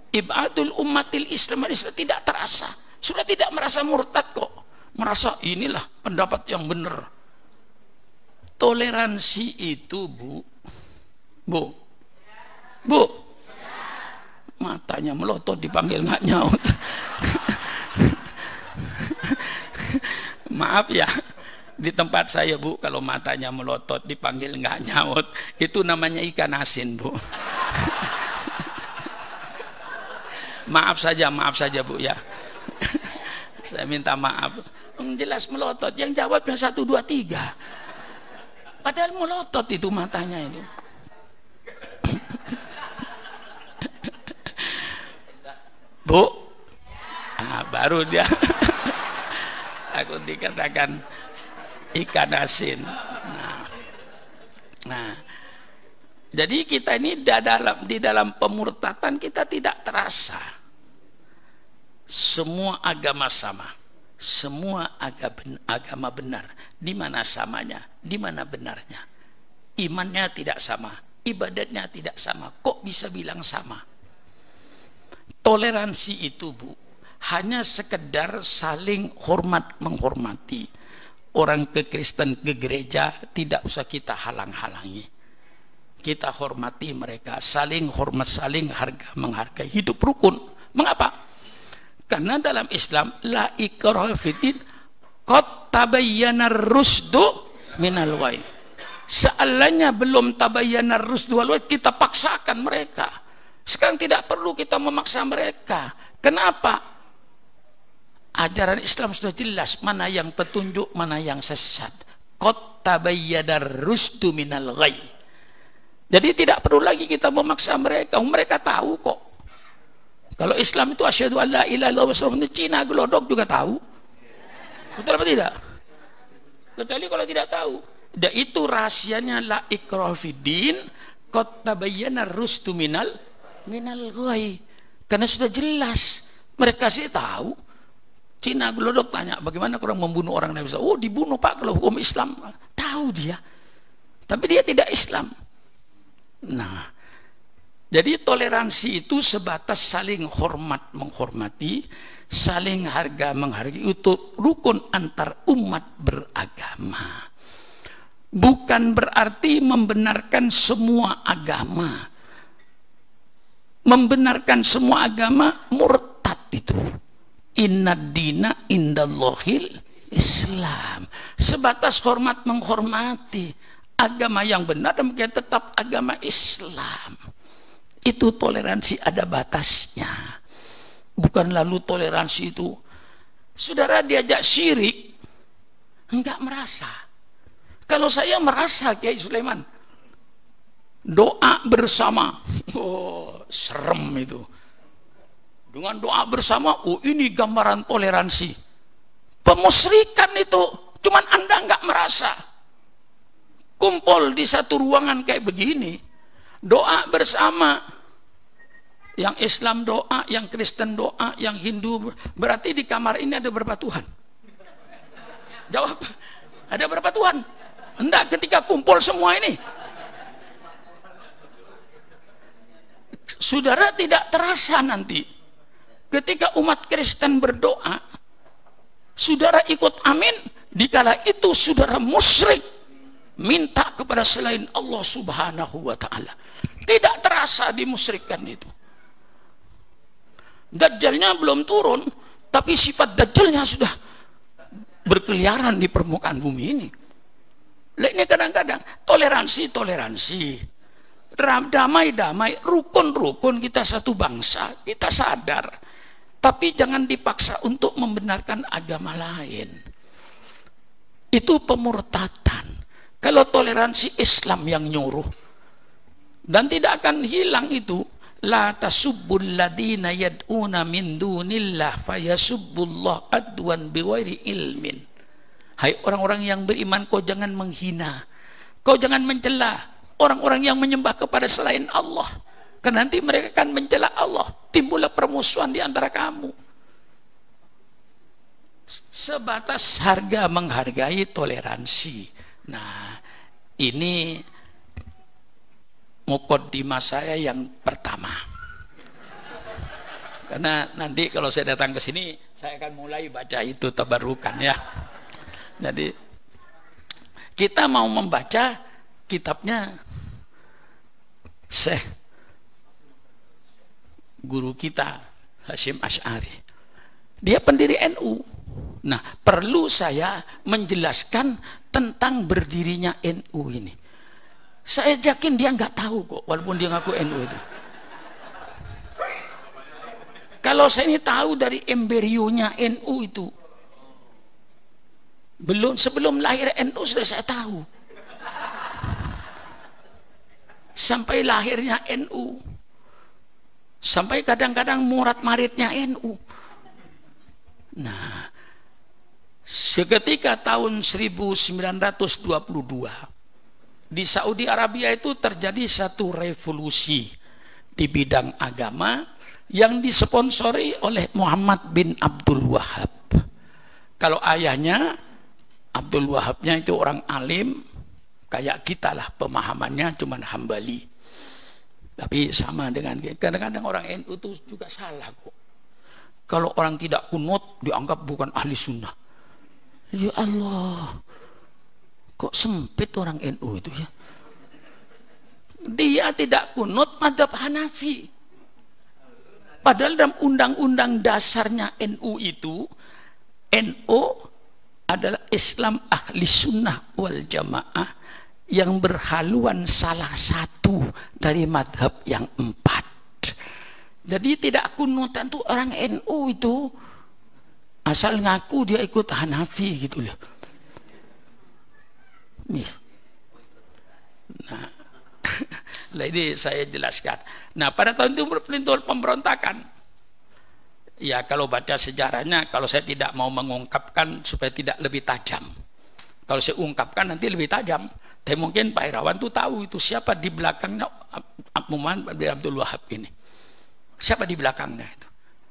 Ibadul ummatil Islam tidak terasa. Sudah tidak merasa murtad kok. Merasa inilah pendapat yang benar. Toleransi itu, Bu. Matanya melotot dipanggil nggak nyaut. Maaf ya, di tempat saya, Bu, kalau matanya melotot dipanggil nggak nyaut, itu namanya ikan asin, Bu. Maaf saja, Bu ya. Saya minta maaf. Jelas melotot, yang jawabnya 1, 2, 3. Padahal melotot itu matanya itu. Bu, baru dia. Aku dikatakan ikan asin. Nah, jadi kita ini di dalam pemurtatan kita tidak terasa. Semua agama sama, semua agama benar. Di mana samanya, di mana benarnya? Imannya tidak sama, ibadatnya tidak sama. Kok bisa bilang sama? Toleransi itu, Bu, hanya sekedar saling hormat menghormati. Orang ke Kristen ke gereja tidak usah kita halang-halangi. Kita hormati mereka, saling hormat, saling harga menghargai, hidup rukun. Mengapa? Karena dalam Islam la ikraha fiddin qad tabayyana rusdu minal ghayy. Seandainya belum tabayyana rusdu wal ghayy, kita paksakan mereka. Sekarang tidak perlu kita memaksa mereka. Kenapa? Ajaran Islam sudah jelas mana yang petunjuk, mana yang sesat. Qad tabayyana rusdu minal ghayy. Jadi tidak perlu lagi kita memaksa mereka. Mereka tahu kok. Kalau Islam itu asyhadu an la ilaha illallah wa sallallahu alaihi wasallam, Cina gelodok juga tahu. Betul apa tidak? Kecuali kalau tidak tahu. Dan itu rahasianya la ikraha fiddin, qad tabayyana rusdu minal ghai. Karena sudah jelas. Mereka sih tahu. Cina gelodok tanya, bagaimana orang membunuh orang Nabi SAW? Oh, dibunuh Pak kalau hukum Islam. Tahu dia. Tapi dia tidak Islam. Nah, jadi toleransi itu sebatas saling hormat menghormati, saling harga menghargai, itu rukun antar umat beragama. Bukan berarti membenarkan semua agama. Membenarkan semua agama murtad itu. Inna dina indallahil Islam. Sebatas hormat menghormati agama yang benar dan tetap agama Islam. Itu toleransi ada batasnya. Bukan lalu toleransi itu saudara diajak syirik enggak merasa. Kalau saya merasa Kiai Sulaiman doa bersama, oh serem itu. Dengan doa bersama, oh ini gambaran toleransi. Pemusyrikan itu, cuman Anda enggak merasa. Kumpul di satu ruangan kayak begini, doa bersama. Yang Islam doa, yang Kristen doa, yang Hindu, berarti di kamar ini ada berapa Tuhan? Jawab, ada berapa Tuhan? Enggak, ketika kumpul semua ini. Saudara tidak terasa nanti. Ketika umat Kristen berdoa, saudara ikut amin, dikala itu saudara musyrik, minta kepada selain Allah Subhanahu wa ta'ala. Tidak terasa dimusyrikkan itu. Dajjalnya belum turun, tapi sifat Dajjalnya sudah berkeliaran di permukaan bumi ini. Ini kadang-kadang toleransi, damai, rukun kita satu bangsa, kita sadar. Tapi jangan dipaksa untuk membenarkan agama lain. Itu pemurtatan. Kalau toleransi Islam yang nyuruh, dan tidak akan hilang itu. La tasubbul ladina yad'una min dunillah fayasubbullah adwan bighairi ilmin. Hai orang-orang yang beriman, kau jangan menghina, kau jangan mencela orang-orang yang menyembah kepada selain Allah, karena nanti mereka akan mencela Allah, timbullah permusuhan di antara kamu. Sebatas harga menghargai, toleransi. Nah, ini muqaddimah saya yang pertama. Karena nanti kalau saya datang ke sini, saya akan mulai baca itu tabarukan ya. Jadi kita mau membaca kitabnya Syekh guru kita Hasyim Asy'ari. Dia pendiri NU. Nah, perlu saya menjelaskan tentang berdirinya NU ini. Saya yakin dia nggak tahu kok, walaupun dia ngaku NU itu. Kalau saya ini tahu dari embrionya NU itu. Belum sebelum lahir NU sudah saya tahu. Sampai lahirnya NU. Sampai kadang-kadang murat maritnya NU. Nah, seketika tahun 1922 di Saudi Arabia itu terjadi satu revolusi di bidang agama yang disponsori oleh Muhammad bin Abdul Wahab. Kalau ayahnya Abdul Wahabnya itu orang alim kayak kita lah, pemahamannya cuman Hambali, tapi sama dengan kadang-kadang orang NU itu juga salah kok. Kalau orang tidak kunut dianggap bukan ahli sunnah. Ya Allah, kok sempit orang NU itu ya. Dia tidak kunut mazhab Hanafi, padahal dalam undang-undang dasarnya NU itu, NU adalah Islam ahli sunnah wal jamaah yang berhaluan salah satu dari madhab yang 4. Jadi tidak kunutan tuh orang NU itu asal ngaku dia ikut Hanafi gitu loh. Nah, ini saya jelaskan. Nah, pada tahun itu timbul pemberontakan. Ya, kalau baca sejarahnya, kalau saya tidak mau mengungkapkan supaya tidak lebih tajam. Kalau saya ungkapkan nanti lebih tajam. Tapi mungkin Pak Irawan tuh tahu itu siapa di belakangnya Muhammad bin Abdul Wahab ini. Siapa di belakangnya itu.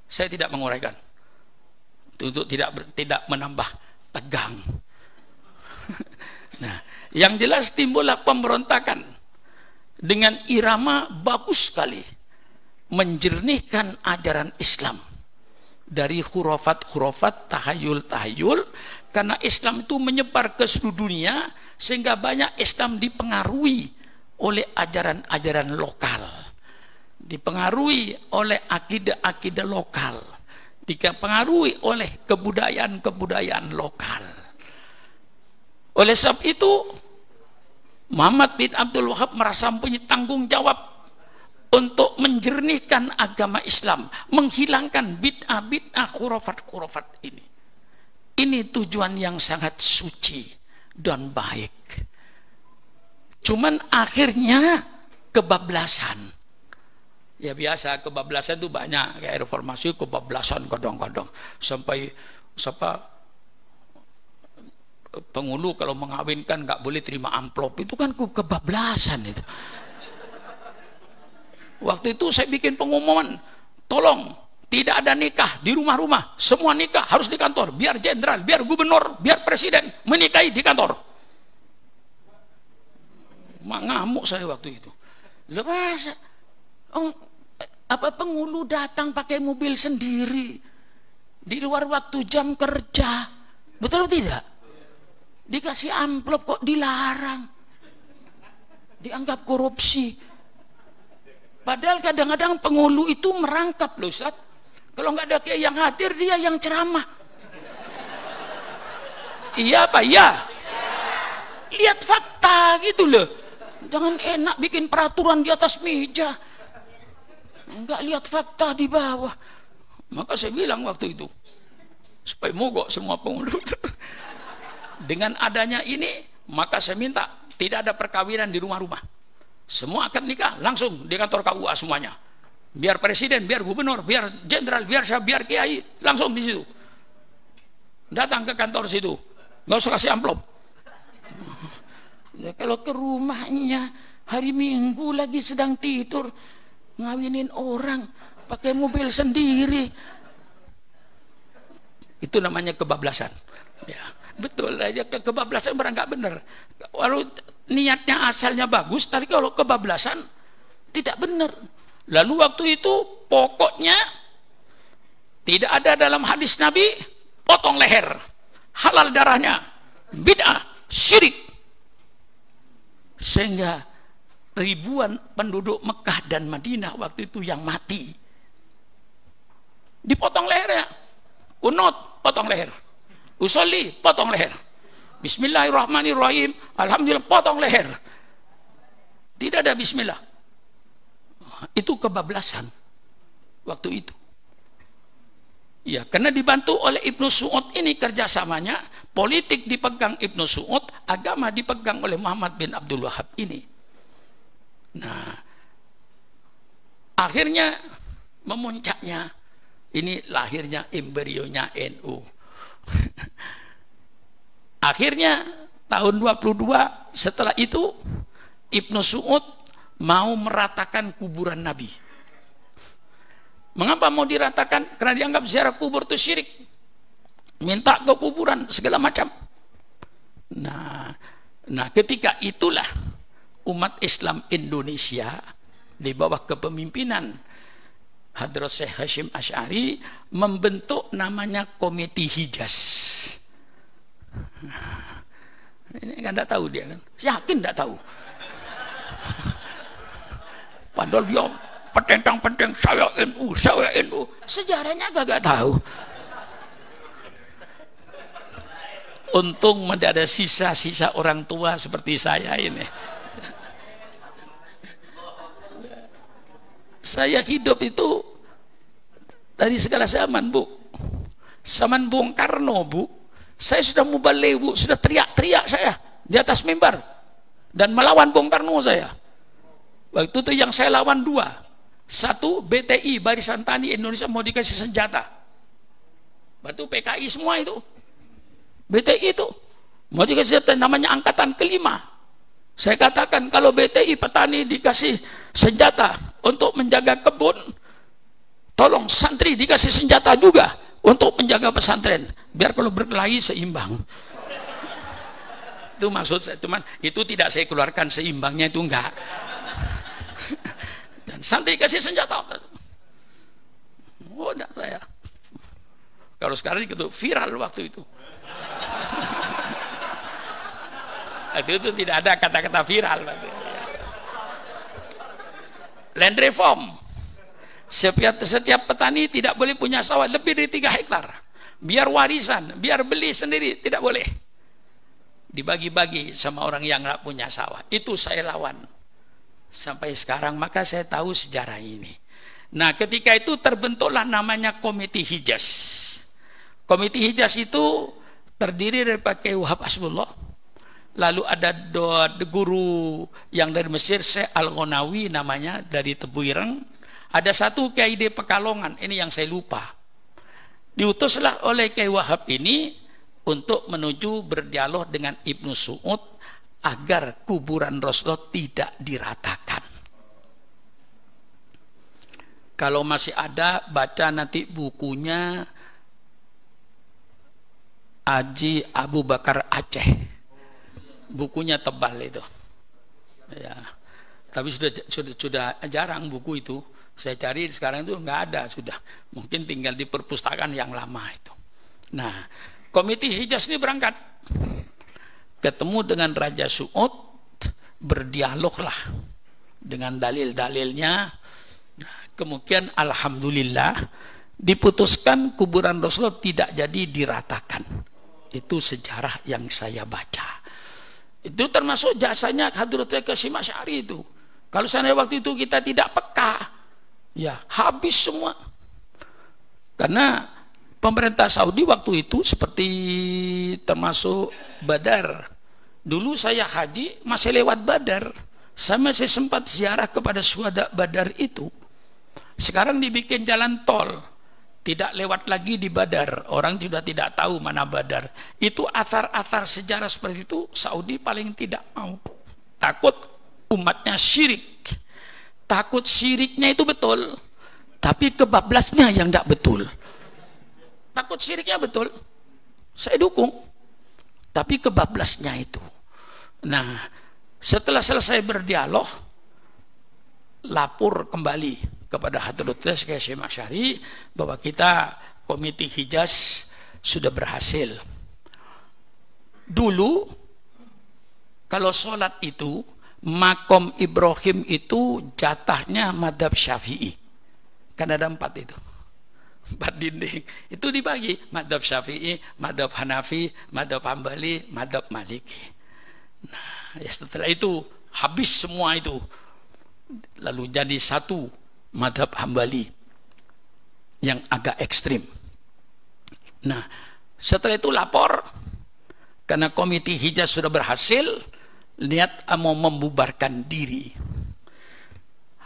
Saya tidak menguraikan. Untuk tidak menambah tegang. Nah, yang jelas timbullah pemberontakan dengan irama bagus sekali menjernihkan ajaran Islam dari khurafat-khurafat, tahayul-tahayul, karena Islam itu menyebar ke seluruh dunia sehingga banyak Islam dipengaruhi oleh ajaran-ajaran lokal, dipengaruhi oleh akidah-akidah lokal, dipengaruhi oleh kebudayaan-kebudayaan lokal. Oleh sebab itu Muhammad bin Abdul Wahab merasa mempunyai tanggung jawab untuk menjernihkan agama Islam, menghilangkan bid'ah-bid'ah, khurafat-khurafat ini. Ini tujuan yang sangat suci dan baik. Cuman akhirnya kebablasan. Ya biasa, kebablasan itu banyak. Kayak reformasi kebablasan kadang-kadang. Sampai penghulu kalau mengawinkan nggak boleh terima amplop, itu kan kebablasan itu. Waktu itu saya bikin pengumuman, tolong tidak ada nikah di rumah-rumah, semua nikah harus di kantor, biar jenderal, biar gubernur, biar presiden menikahi di kantor. Ngamuk saya waktu itu. Lepas penghulu datang pakai mobil sendiri di luar waktu jam kerja, betul atau tidak? Dikasih amplop kok dilarang, dianggap korupsi. Padahal kadang-kadang penghulu itu merangkap loh Ustaz. Kalau nggak ada kiai yang hadir, dia yang ceramah. Iya apa? Iya. Lihat fakta gitu loh. Jangan enak bikin peraturan di atas meja. Nggak lihat fakta di bawah. Maka saya bilang waktu itu, supaya mogok semua penghulu. Dengan adanya ini, maka saya minta tidak ada perkawinan di rumah-rumah. Semua akan nikah langsung di kantor KUA semuanya. Biar presiden, biar gubernur, biar jenderal, biar kiai, langsung di situ. Datang ke kantor situ, nggak usah kasih amplop. Ya, kalau ke rumahnya hari Minggu lagi sedang tidur, ngawinin orang pakai mobil sendiri, itu namanya kebablasan. Ya, betul aja, kebablasan barang nggak benar. Walau niatnya asalnya bagus, tapi kalau kebablasan tidak benar. Lalu waktu itu pokoknya tidak ada dalam hadis Nabi potong leher, halal darahnya, bid'ah, syirik. Sehingga ribuan penduduk Mekah dan Madinah waktu itu yang mati dipotong lehernya. Kunut, potong leher. Usolli, potong leher. Bismillahirrahmanirrahim, alhamdulillah, potong leher. Tidak ada bismillah. Itu kebablasan waktu itu. Ya, karena dibantu oleh Ibnu Su'ud ini kerjasamanya, politik dipegang Ibnu Su'ud, agama dipegang oleh Muhammad bin Abdul Wahab ini. Nah, akhirnya memuncaknya, ini lahirnya embrionya NU. Akhirnya tahun 22 setelah itu Ibnu Su'ud mau meratakan kuburan Nabi. Mengapa mau diratakan? Karena dianggap ziarah kubur itu syirik. Minta ke kuburan segala macam. Nah ketika itulah umat Islam Indonesia di bawah kepemimpinan Hadrat Syekh Hashim Asy'ari membentuk namanya Komite Hijaz. Ini kan tidak tahu dia kan? Yakin tidak tahu. Padahal dia petentang-peteng saya NU. Sejarahnya gak tahu. Untung tidak ada sisa-sisa orang tua seperti saya ini. Saya hidup itu dari segala zaman, Bu. Zaman Bung Karno, Bu. Saya sudah mubaligh, Bu. Sudah teriak-teriak saya di atas mimbar. Dan melawan Bung Karno saya. Waktu itu yang saya lawan dua. Satu, BTI, Barisan Tani Indonesia mau dikasih senjata. Batu PKI semua itu. BTI itu. Mau dikasih senjata namanya angkatan kelima. Saya katakan kalau BTI petani dikasih senjata untuk menjaga kebun, tolong santri dikasih senjata juga untuk menjaga pesantren, biar kalau berkelahi seimbang. Itu maksud saya, cuman itu tidak saya keluarkan seimbangnya itu enggak. Dan santri dikasih senjata. Oh, enggak saya. Kalau sekarang itu viral waktu itu. Itu tidak ada kata-kata viral. Land reform. Setiap petani tidak boleh punya sawah lebih dari 3 hektar. Biar warisan, biar beli sendiri, tidak boleh. Dibagi-bagi sama orang yang nggak punya sawah. Itu saya lawan. Sampai sekarang, maka saya tahu sejarah ini. Nah, ketika itu terbentuklah namanya Komite Hijaz. Komite Hijaz itu terdiri dari Pak Kiai Wahab Hasbullah. Lalu ada dua guru yang dari Mesir, Syekh Al-Ghonawi namanya, dari Tebuireng. Ada satu Kiai di Pekalongan, ini yang saya lupa. Diutuslah oleh Kiai Wahab ini untuk menuju berdialog dengan Ibnu Su'ud agar kuburan Rasulullah tidak diratakan. Kalau masih ada, baca nanti bukunya Haji Abu Bakar Aceh. Bukunya tebal itu. Ya. Tapi sudah jarang buku itu. Saya cari sekarang itu nggak ada sudah. Mungkin tinggal di perpustakaan yang lama itu. Nah, Komite Hijaz ini berangkat. Ketemu dengan Raja Su'ud, berdialoglah dengan dalil-dalilnya. Nah, kemudian alhamdulillah diputuskan kuburan Rasulullah tidak jadi diratakan. Itu sejarah yang saya baca. Itu termasuk jasanya Hadratul Qasim Asy'ari itu. Kalau seandainya waktu itu kita tidak peka, ya habis semua. Karena pemerintah Saudi waktu itu seperti termasuk Badar. Dulu saya haji masih lewat Badar. Saya masih sempat ziarah kepada syuhada Badar itu. Sekarang dibikin jalan tol. Tidak lewat lagi di Badar. Orang sudah tidak tahu mana Badar. Itu athar-athar sejarah seperti itu Saudi paling tidak mau. Takut umatnya syirik. Takut syiriknya itu betul, tapi kebablasnya yang tidak betul. Takut syiriknya betul, saya dukung, tapi kebablasnya itu. Nah, setelah selesai berdialog, lapor kembali kepada Hadratul Qasim Asy'ari bahwa kita Komite Hijaz sudah berhasil. Dulu kalau sholat itu makom Ibrahim itu jatahnya madhab Syafi'i, kan ada 4 itu, 4 dinding itu dibagi madhab Syafi'i, madhab Hanafi, madhab Hambali, madhab Maliki. Nah, ya setelah itu habis semua itu, lalu jadi satu madhab Hambali yang agak ekstrim. Nah, setelah itu lapor karena Komite Hijaz sudah berhasil, niat mau membubarkan diri.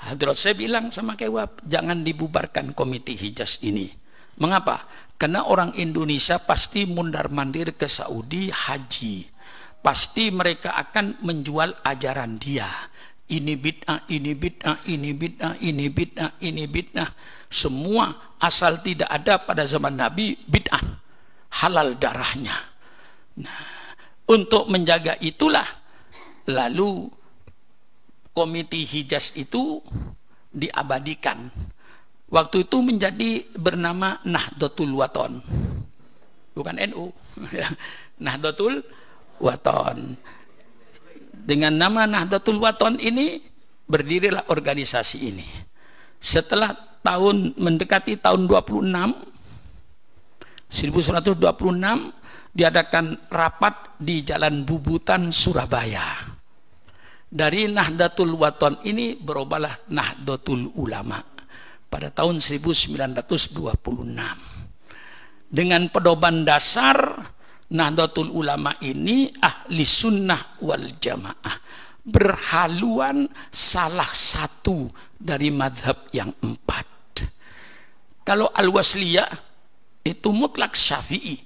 Hadrat saya bilang sama Kiai Wahab, jangan dibubarkan Komite Hijaz ini. Mengapa? Karena orang Indonesia pasti mundar-mandir ke Saudi haji. Pasti mereka akan menjual ajaran dia. Ini bid'ah, ini bid'ah, ini bid'ah, ini bid'ah, ini bid'ah. Semua asal tidak ada pada zaman Nabi bid'ah, halal darahnya. Nah, untuk menjaga itulah lalu Komite Hijaz itu diabadikan. Waktu itu menjadi bernama Nahdlatul Wathon, bukan NU. Nahdlatul Wathon. Dengan nama Nahdlatul Wathon ini berdirilah organisasi ini. Setelah mendekati tahun 1126 diadakan rapat di Jalan Bubutan, Surabaya. Dari Nahdlatul Wathon ini berubahlah Nahdlatul Ulama pada tahun 1926. Dengan pedoman dasar Nahdlatul Ulama ini ahli sunnah wal jamaah, berhaluan salah satu dari madhab yang 4. Kalau Al-Wasliyah itu mutlak Syafi'i,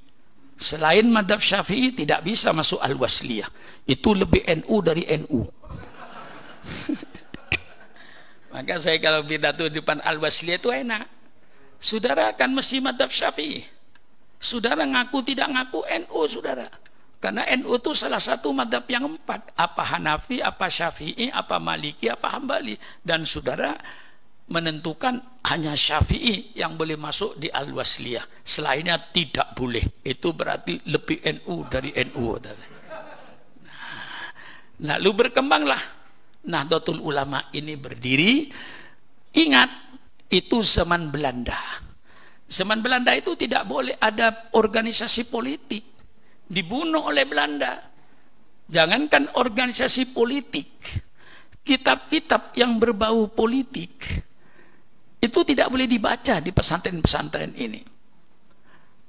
Selain madhab Syafi'i tidak bisa masuk Al-Wasliyah. Itu lebih NU dari NU. Maka saya kalau pidato di depan Al-Wasliyah itu enak. Saudara kan mesti madhab Syafi'i. Saudara ngaku tidak ngaku NU, saudara. Karena NU itu salah satu madhab yang 4. Apa Hanafi, apa Syafi'i, apa Maliki, apa Hambali. Dan saudara menentukan hanya Syafi'i yang boleh masuk di Al-Wasliyah, selainnya tidak boleh. Itu berarti lebih NU dari NU. Nah, lalu berkembanglah Nahdlatul Ulama ini berdiri. Ingat, itu zaman Belanda. Zaman Belanda itu tidak boleh ada organisasi politik, dibunuh oleh Belanda. Jangankan organisasi politik, kitab-kitab yang berbau politik itu tidak boleh dibaca di pesantren-pesantren ini.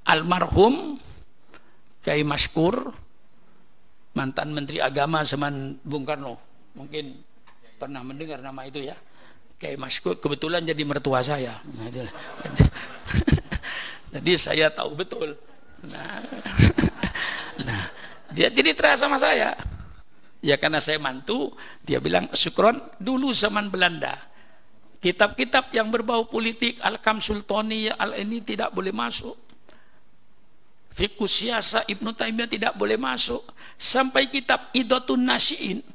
Almarhum Kiai Maskur, mantan Menteri Agama zaman Bung Karno, mungkin pernah mendengar nama itu ya. Kiai Maskur kebetulan jadi mertua saya. Jadi saya tahu betul. Nah, dia cerita sama saya. Ya karena saya mantu, dia bilang, Syukron, dulu zaman Belanda kitab-kitab yang berbau politik, Al-Kam Sultani, ini tidak boleh masuk. Fiqh Siyasa Ibnu Taimiyah tidak boleh masuk. Sampai kitab Idhatun Nasyi'in,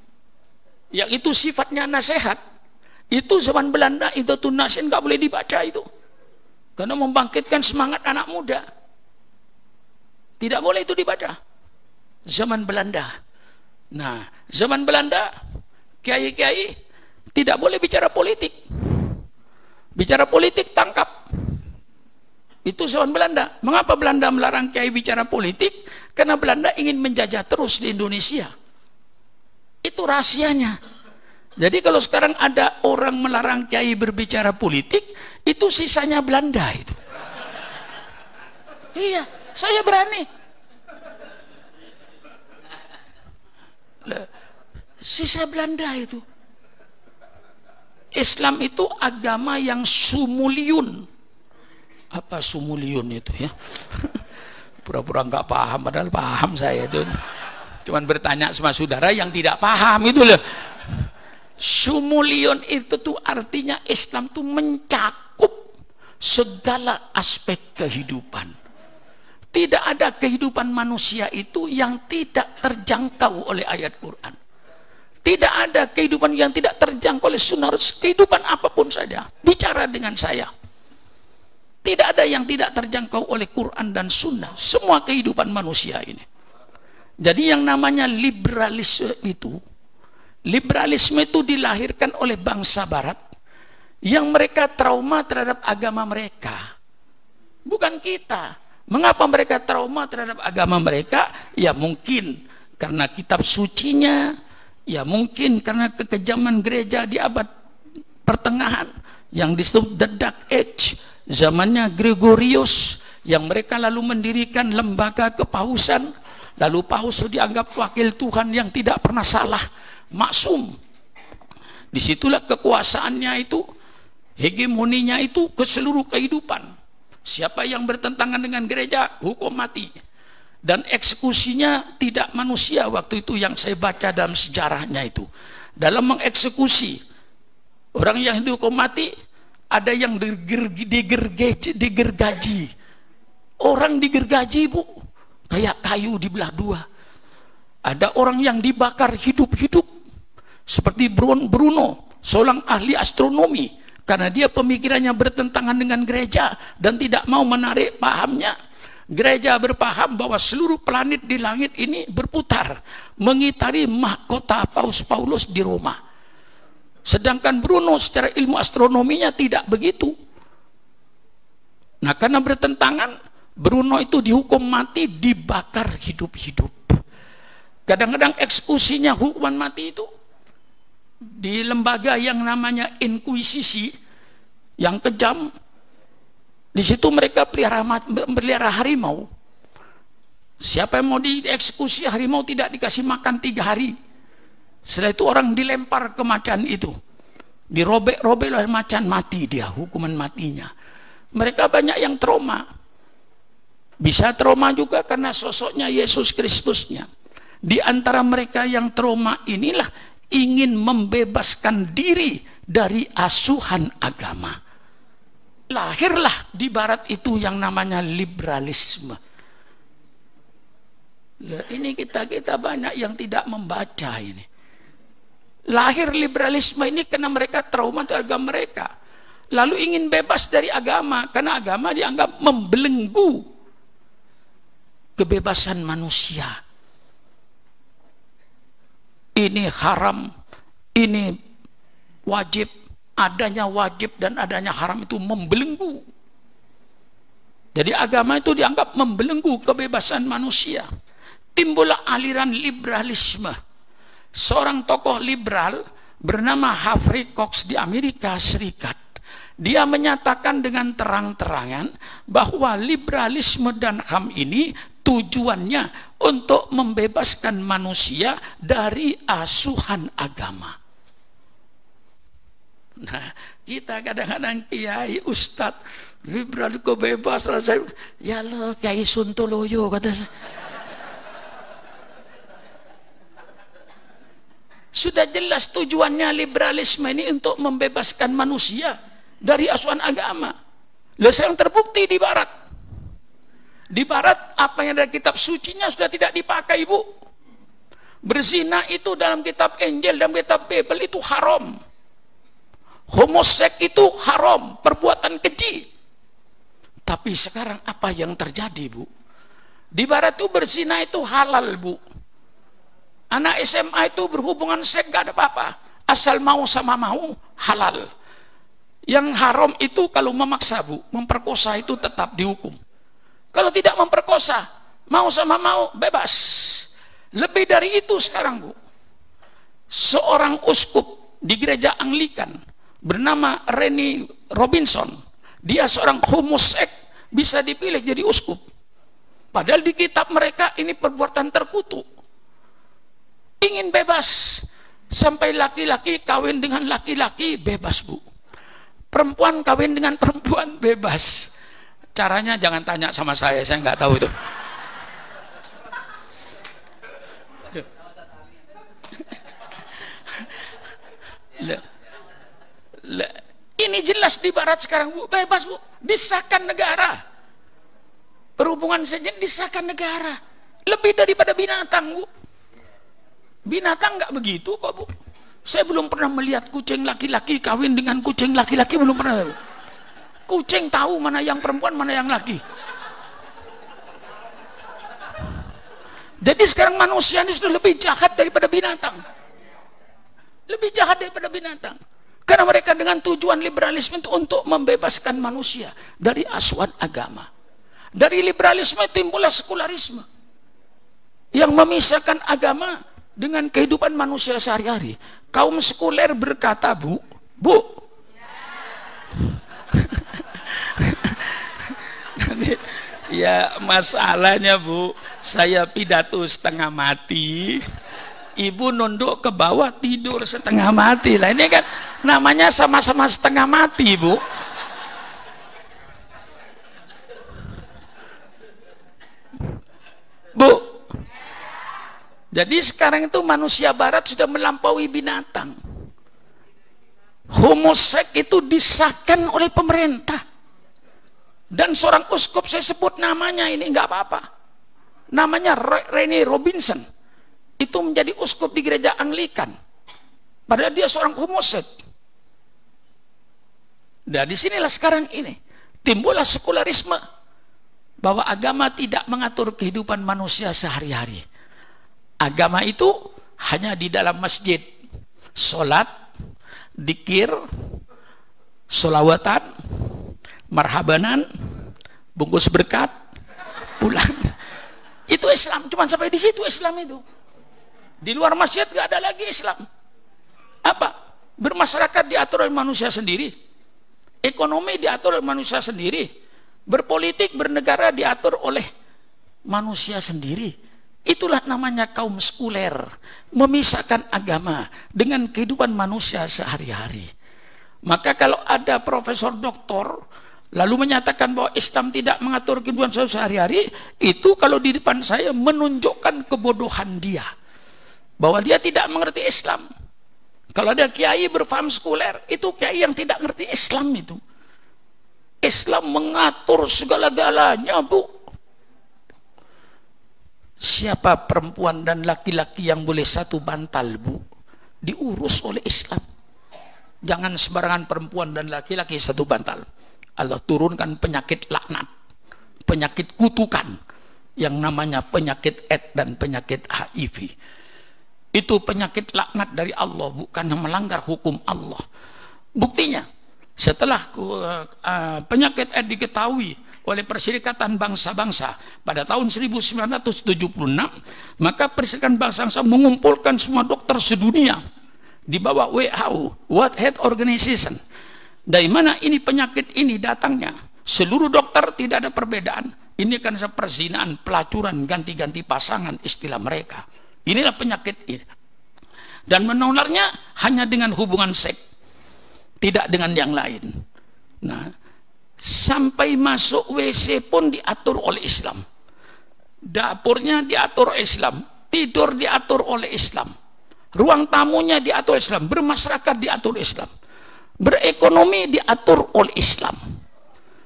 yang itu sifatnya nasihat, itu zaman Belanda, Idhatun Nasyi'in nggak boleh dibaca itu. Karena membangkitkan semangat anak muda. Tidak boleh itu dibaca. Zaman Belanda. Nah, zaman Belanda, kiai-kiai tidak boleh bicara politik. Bicara politik tangkap. Itu zaman Belanda. Mengapa Belanda melarang kiai bicara politik? Karena Belanda ingin menjajah terus di Indonesia. Itu rahasianya. Jadi kalau sekarang ada orang melarang kiai berbicara politik, itu sisanya Belanda itu. Iya, saya berani. Sisa Belanda itu. Islam itu agama yang sumuliun. Apa sumuliun itu ya? Pura-pura nggak paham, padahal paham saya itu. Cuman bertanya sama saudara yang tidak paham itu loh. Sumuliun itu tuh artinya Islam tuh mencakup segala aspek kehidupan. Tidak ada kehidupan manusia itu yang tidak terjangkau oleh ayat Quran. Tidak ada kehidupan yang tidak terjangkau oleh sunnah. Kehidupan apapun saja, bicara dengan saya. Tidak ada yang tidak terjangkau oleh Quran dan sunnah. Semua kehidupan manusia ini. Jadi yang namanya liberalisme itu dilahirkan oleh bangsa barat yang mereka trauma terhadap agama mereka. Bukan kita. Mengapa mereka trauma terhadap agama mereka? Ya mungkin karena kitab sucinya, ya mungkin karena kekejaman gereja di abad pertengahan yang disebut the Dark Age, zamannya Gregorius, yang mereka lalu mendirikan lembaga kepausan, lalu paus dianggap wakil Tuhan yang tidak pernah salah, maksum. Disitulah kekuasaannya itu, hegemoninya itu ke seluruh kehidupan. Siapa yang bertentangan dengan gereja, hukum mati. Dan eksekusinya tidak manusia waktu itu yang saya baca dalam sejarahnya itu. Dalam mengeksekusi orang yang dihukum mati, ada yang digergaji. Orang digergaji, Bu, kayak kayu dibelah dua. Ada orang yang dibakar hidup-hidup, seperti Bruno, seorang ahli astronomi, karena dia pemikirannya bertentangan dengan gereja dan tidak mau menarik pahamnya. Gereja berpaham bahwa seluruh planet di langit ini berputar mengitari mahkota Paus Paulus di Roma. Sedangkan Bruno secara ilmu astronominya tidak begitu. Nah, karena bertentangan, Bruno itu dihukum mati, dibakar hidup-hidup. Kadang-kadang eksekusinya hukuman mati itu di lembaga yang namanya inkuisisi yang kejam. Di situ mereka pelihara harimau. Siapa yang mau dieksekusi harimau tidak dikasih makan 3 hari. Setelah itu orang dilempar ke macan itu, dirobek-robek oleh macan, mati dia, hukuman matinya. Mereka banyak yang trauma. Bisa trauma juga karena sosoknya Yesus Kristusnya. Di antara mereka yang trauma inilah ingin membebaskan diri dari asuhan agama. Lahirlah di barat itu yang namanya liberalisme. Ini kita banyak yang tidak membaca ini. Lahir liberalisme ini karena mereka trauma terhadap mereka. Lalu ingin bebas dari agama karena agama dianggap membelenggu kebebasan manusia. Ini haram, ini wajib, adanya wajib dan adanya haram itu membelenggu. Jadi agama itu dianggap membelenggu kebebasan manusia. Timbullah aliran liberalisme. Seorang tokoh liberal bernama Humphrey Cox di Amerika Serikat. Dia menyatakan dengan terang-terangan bahwa liberalisme dan HAM ini tujuannya untuk membebaskan manusia dari asuhan agama. Nah, kita kadang-kadang kiai, ustadz, liberal kok bebas. Ya lo kiai Suntoloyo kata saya. Sudah jelas tujuannya liberalisme ini untuk membebaskan manusia dari asuhan agama. Lalu yang terbukti di barat. Di barat apa yang ada kitab sucinya sudah tidak dipakai, Bu. Berzina itu dalam kitab Injil, dalam kitab Bible itu haram. Homoseks itu haram, perbuatan keji. Tapi sekarang apa yang terjadi, Bu? Di barat itu berzina itu halal, Bu. Anak SMA itu berhubungan seks gak ada apa-apa. Asal mau sama mau, halal. Yang haram itu kalau memaksa, Bu. Memperkosa itu tetap dihukum. Kalau tidak memperkosa, mau sama mau, bebas. Lebih dari itu sekarang, Bu. Seorang uskup di gereja Anglikan bernama Rennie Robinson. Dia seorang homoseks, bisa dipilih jadi uskup. Padahal di kitab mereka ini perbuatan terkutuk. Ingin bebas. Sampai laki-laki kawin dengan laki-laki, bebas, Bu. Perempuan kawin dengan perempuan, bebas. Caranya jangan tanya sama saya nggak tahu itu. Ini jelas di barat sekarang, Bu. Bebas, Bu. Disahkan negara. Perhubungan saja disahkan negara. Lebih daripada binatang, Bu. Binatang nggak begitu kok, Bu. Saya belum pernah melihat kucing laki-laki kawin dengan kucing laki-laki, belum pernah. Bu. Kucing tahu mana yang perempuan, mana yang laki. Jadi sekarang manusia ini sudah lebih jahat daripada binatang. Lebih jahat daripada binatang. Karena mereka dengan tujuan liberalisme itu untuk membebaskan manusia dari asuhan agama. Dari liberalisme timbullah sekularisme yang memisahkan agama dengan kehidupan manusia sehari-hari. Kaum sekuler berkata, Bu, ya masalahnya, Bu, saya pidato setengah mati, ibu nunduk ke bawah tidur setengah mati. Lah ini kan namanya sama-sama setengah mati, Bu. Bu, jadi sekarang itu manusia barat sudah melampaui binatang. Homoseks itu disahkan oleh pemerintah. Dan seorang uskup, saya sebut namanya ini, nggak apa-apa. Namanya Rennie Robinson. Itu menjadi uskup di gereja Anglikan. Padahal dia seorang homoseks. Dan disinilah sekarang ini timbullah sekularisme. Bahwa agama tidak mengatur kehidupan manusia sehari-hari. Agama itu hanya di dalam masjid. Sholat, dikir, sholawatan, marhabanan, bungkus berkat, pulang. Itu Islam, cuma sampai di situ Islam itu. Di luar masjid gak ada lagi Islam. Apa? Bermasyarakat diatur oleh manusia sendiri. Ekonomi diatur oleh manusia sendiri. Berpolitik, bernegara diatur oleh manusia sendiri. Itulah namanya kaum sekuler, memisahkan agama dengan kehidupan manusia sehari-hari. Maka kalau ada profesor doktor lalu menyatakan bahwa Islam tidak mengatur kehidupan sehari-hari, itu kalau di depan saya menunjukkan kebodohan dia, bahwa dia tidak mengerti Islam. Kalau ada kiai berfaham sekuler, itu kiai yang tidak ngerti Islam itu. Islam mengatur segala-galanya, Bu. Siapa perempuan dan laki-laki yang boleh satu bantal, Bu? Diurus oleh Islam. Jangan sembarangan perempuan dan laki-laki satu bantal. Allah turunkan penyakit laknat, penyakit kutukan, yang namanya penyakit AIDS dan penyakit HIV. Itu penyakit laknat dari Allah, bukan yang melanggar hukum Allah. Buktinya, setelah penyakit AIDS diketahui oleh Perserikatan Bangsa-Bangsa pada tahun 1976, maka Perserikatan Bangsa-Bangsa mengumpulkan semua dokter sedunia di bawah WHO, World Health Organization. Dari mana ini penyakit ini datangnya? Seluruh dokter tidak ada perbedaan. Ini kan perzinahan, pelacuran, ganti-ganti pasangan, istilah mereka. Inilah penyakit ini. Dan menularnya hanya dengan hubungan seks, tidak dengan yang lain. Nah, sampai masuk WC pun diatur oleh Islam. Dapurnya diatur Islam, tidur diatur oleh Islam, ruang tamunya diatur Islam, bermasyarakat diatur Islam, berekonomi diatur oleh Islam.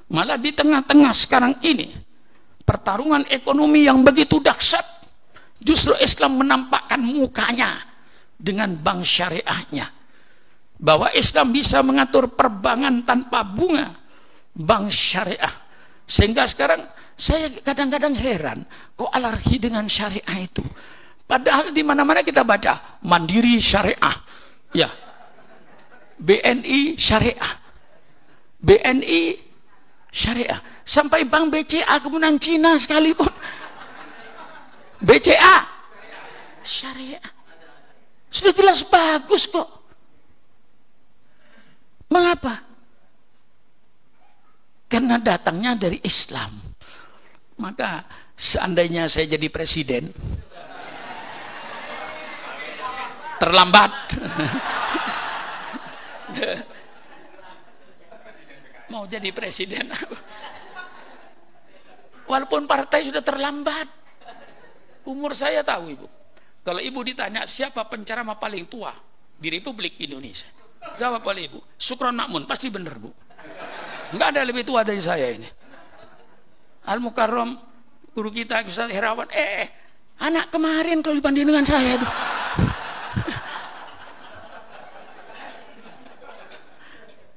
Malah di tengah-tengah sekarang ini pertarungan ekonomi yang begitu dahsyat, justru Islam menampakkan mukanya dengan bank syariahnya, bahwa Islam bisa mengatur perbankan tanpa bunga, bank syariah. Sehingga sekarang saya kadang-kadang heran, kok alergi dengan syariah itu, padahal di mana-mana kita baca Mandiri syariah, ya, BNI syariah, BNI syariah, sampai bank BCA kemudian Cina sekalipun BCA syariah, sudah jelas bagus kok. Mengapa? Karena datangnya dari Islam. Maka seandainya saya jadi presiden, terlambat mau jadi presiden, walaupun partai sudah terlambat. Umur saya tahu, Ibu. Kalau Ibu ditanya siapa penceramah paling tua di Republik Indonesia, jawab oleh Ibu, Sukron Makmun. Pasti benar, Bu. Enggak ada lebih tua dari saya ini. Al-Mukarram, guru kita, Ustaz Herawan, anak kemarin kalau dibanding dengan saya itu.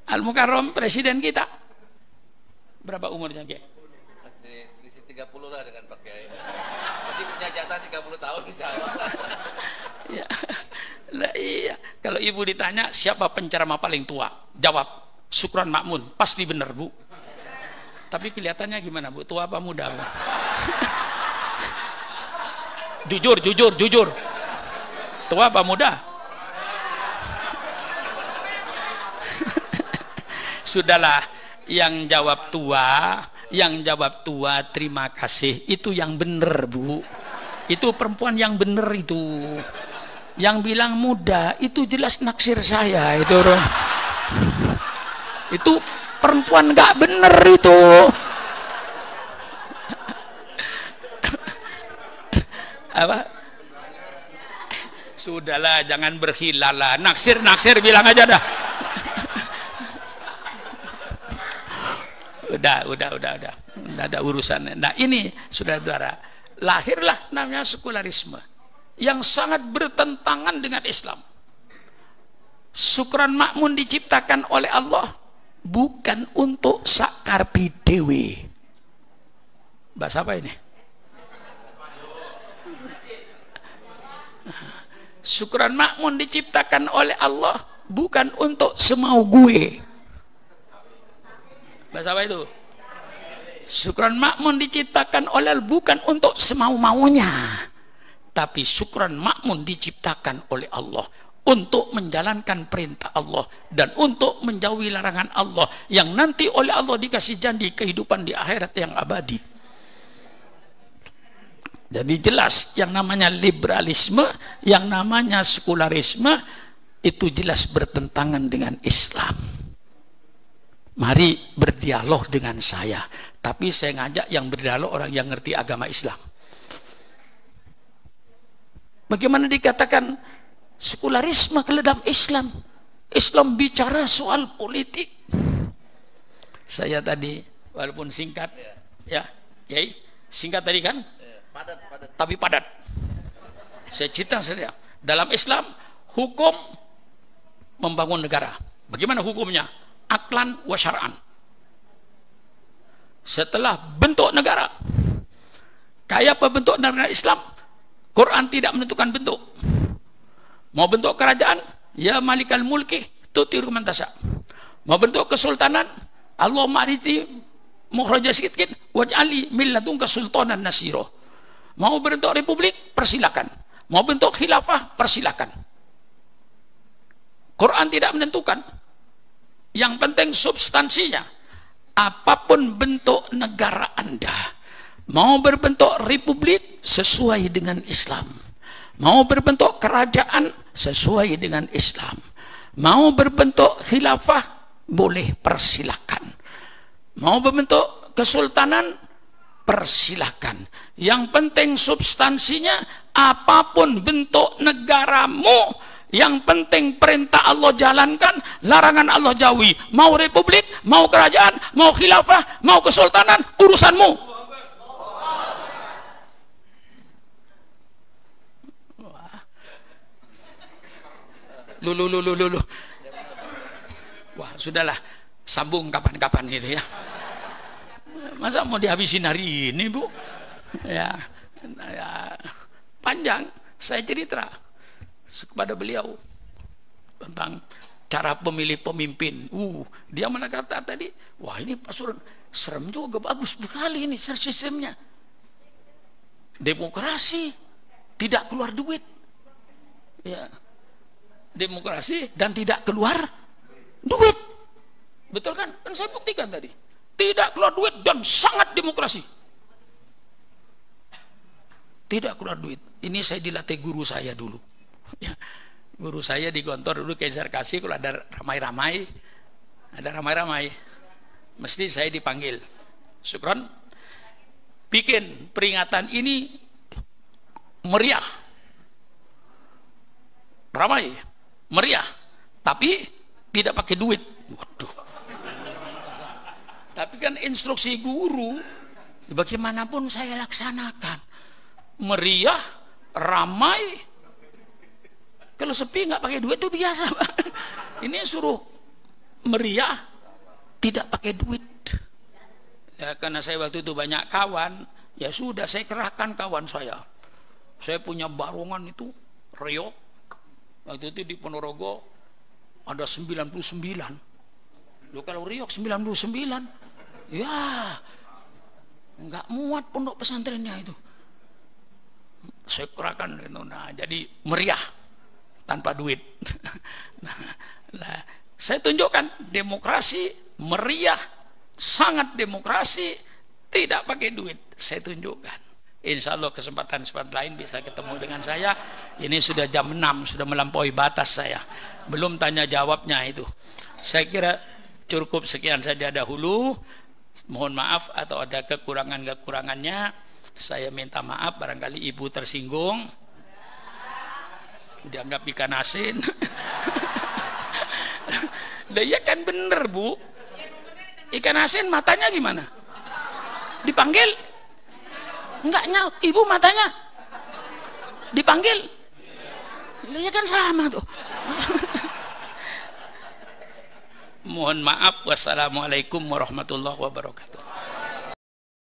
Al-Mukarram, presiden kita, berapa umurnya, Ki? Masih selisih 30 lah dengan Pak Kiai. Masih punya jatah 30 tahun insya Allah. Ya. Nah, iya. Kalau Ibu ditanya siapa penceramah paling tua, jawab Sukron Makmun. Pasti benar, Bu. Tapi kelihatannya gimana, Bu? Tua apa muda, Bu? Jujur. Tua apa muda? Sudahlah, yang jawab tua, terima kasih. Itu yang benar, Bu. Itu perempuan yang benar itu. Yang bilang muda itu jelas naksir saya itu. Itu perempuan nggak bener itu. Apa? Sudahlah, jangan berhilalah. Naksir bilang aja dah. Udah ada urusan. Nah, ini saudara-saudara, lahirlah namanya sekularisme yang sangat bertentangan dengan Islam. Sukron Makmun diciptakan oleh Allah bukan untuk sakarpi dewe. Bahasa apa ini? Sukron Makmun diciptakan oleh Allah bukan untuk semau gue. Bahasa apa itu? Sukron Makmun diciptakan oleh Allah bukan untuk semau-maunya, tapi sukron makmun diciptakan oleh Allah untuk menjalankan perintah Allah dan untuk menjauhi larangan Allah yang nanti oleh Allah dikasih janji kehidupan di akhirat yang abadi. Jadi jelas yang namanya liberalisme, yang namanya sekularisme itu jelas bertentangan dengan Islam. mari berdialog dengan saya. Tapi saya ngajak yang berdialog orang yang ngerti agama Islam. Bagaimana dikatakan sekularisme ke dalam Islam? Islam bicara soal politik. Saya tadi walaupun singkat, ya, Kiai, singkat tadi kan? Padat. Tapi padat. Saya cerita saja. Dalam Islam, hukum membangun negara. Bagaimana hukumnya? Aklan wa syar'an. Setelah bentuk negara, kayak apa bentuk negara Islam? Quran tidak menentukan bentuk. Mau bentuk kerajaan, ya malikal mulki tu'til man tasha. Mau bentuk kesultanan, Allah ma'riti mukhraja sikit waj'ali min ladunka sultanan nasiro. Mau bentuk republik, persilakan. Mau bentuk khilafah, persilakan. Quran tidak menentukan. Yang penting substansinya. Apapun bentuk negara Anda, mau berbentuk republik sesuai dengan Islam, mau berbentuk kerajaan sesuai dengan Islam, mau berbentuk khilafah boleh, persilakan. Mau berbentuk kesultanan persilakan. Yang penting substansinya, apapun bentuk negaramu, yang penting perintah Allah jalankan, larangan Allah jauhi. Mau republik, mau kerajaan, mau khilafah, mau kesultanan, urusanmu. Lulu. Wah, sudahlah, sambung kapan-kapan gitu ya. Masa mau dihabisin hari ini, Bu? Ya, panjang saya cerita kepada beliau tentang cara pemilih pemimpin. Dia mana kata tadi, wah ini Pak Surun serem juga, bagus sekali ini sistemnya. Demokrasi tidak keluar duit, ya. Demokrasi dan tidak keluar duit, betul kan? Kan saya buktikan tadi, tidak keluar duit dan sangat demokrasi. Tidak keluar duit. Ini saya dilatih guru saya dulu. Ya, guru saya di Gontor dulu, Kaisar Kasih, kalau ada ramai-ramai, mesti saya dipanggil. Syukron, bikin peringatan ini meriah, ramai, meriah, tapi tidak pakai duit. Waduh. Tapi kan instruksi guru, bagaimanapun saya laksanakan. Meriah, ramai. Kalau sepi nggak pakai duit itu biasa, Pak. Ini suruh meriah, tidak pakai duit. Ya, karena saya waktu itu banyak kawan, ya sudah saya kerahkan kawan saya. Saya punya barongan itu, Rio. Waktu itu di Ponorogo ada 99. Loh, kalau Rio 99, ya nggak muat pondok pesantrennya itu. Saya kerahkan itu, nah jadi meriah. Tanpa duit. Nah, saya tunjukkan demokrasi meriah, sangat demokrasi, tidak pakai duit. Saya tunjukkan. Insya Allah kesempatan lain bisa ketemu dengan saya. Ini sudah jam 6, sudah melampaui batas saya. Belum tanya jawabnya itu. Saya kira cukup sekian saja dahulu. Mohon maaf atau ada kekurangannya. Saya minta maaf barangkali ibu tersinggung. Dianggap ikan asin. Lah ya kan bener, Bu. Ikan asin matanya gimana? Dipanggil? Enggak nyaut, ibu matanya dipanggil. Lah ya kan sama tuh. Mohon maaf. Wassalamualaikum warahmatullahi wabarakatuh.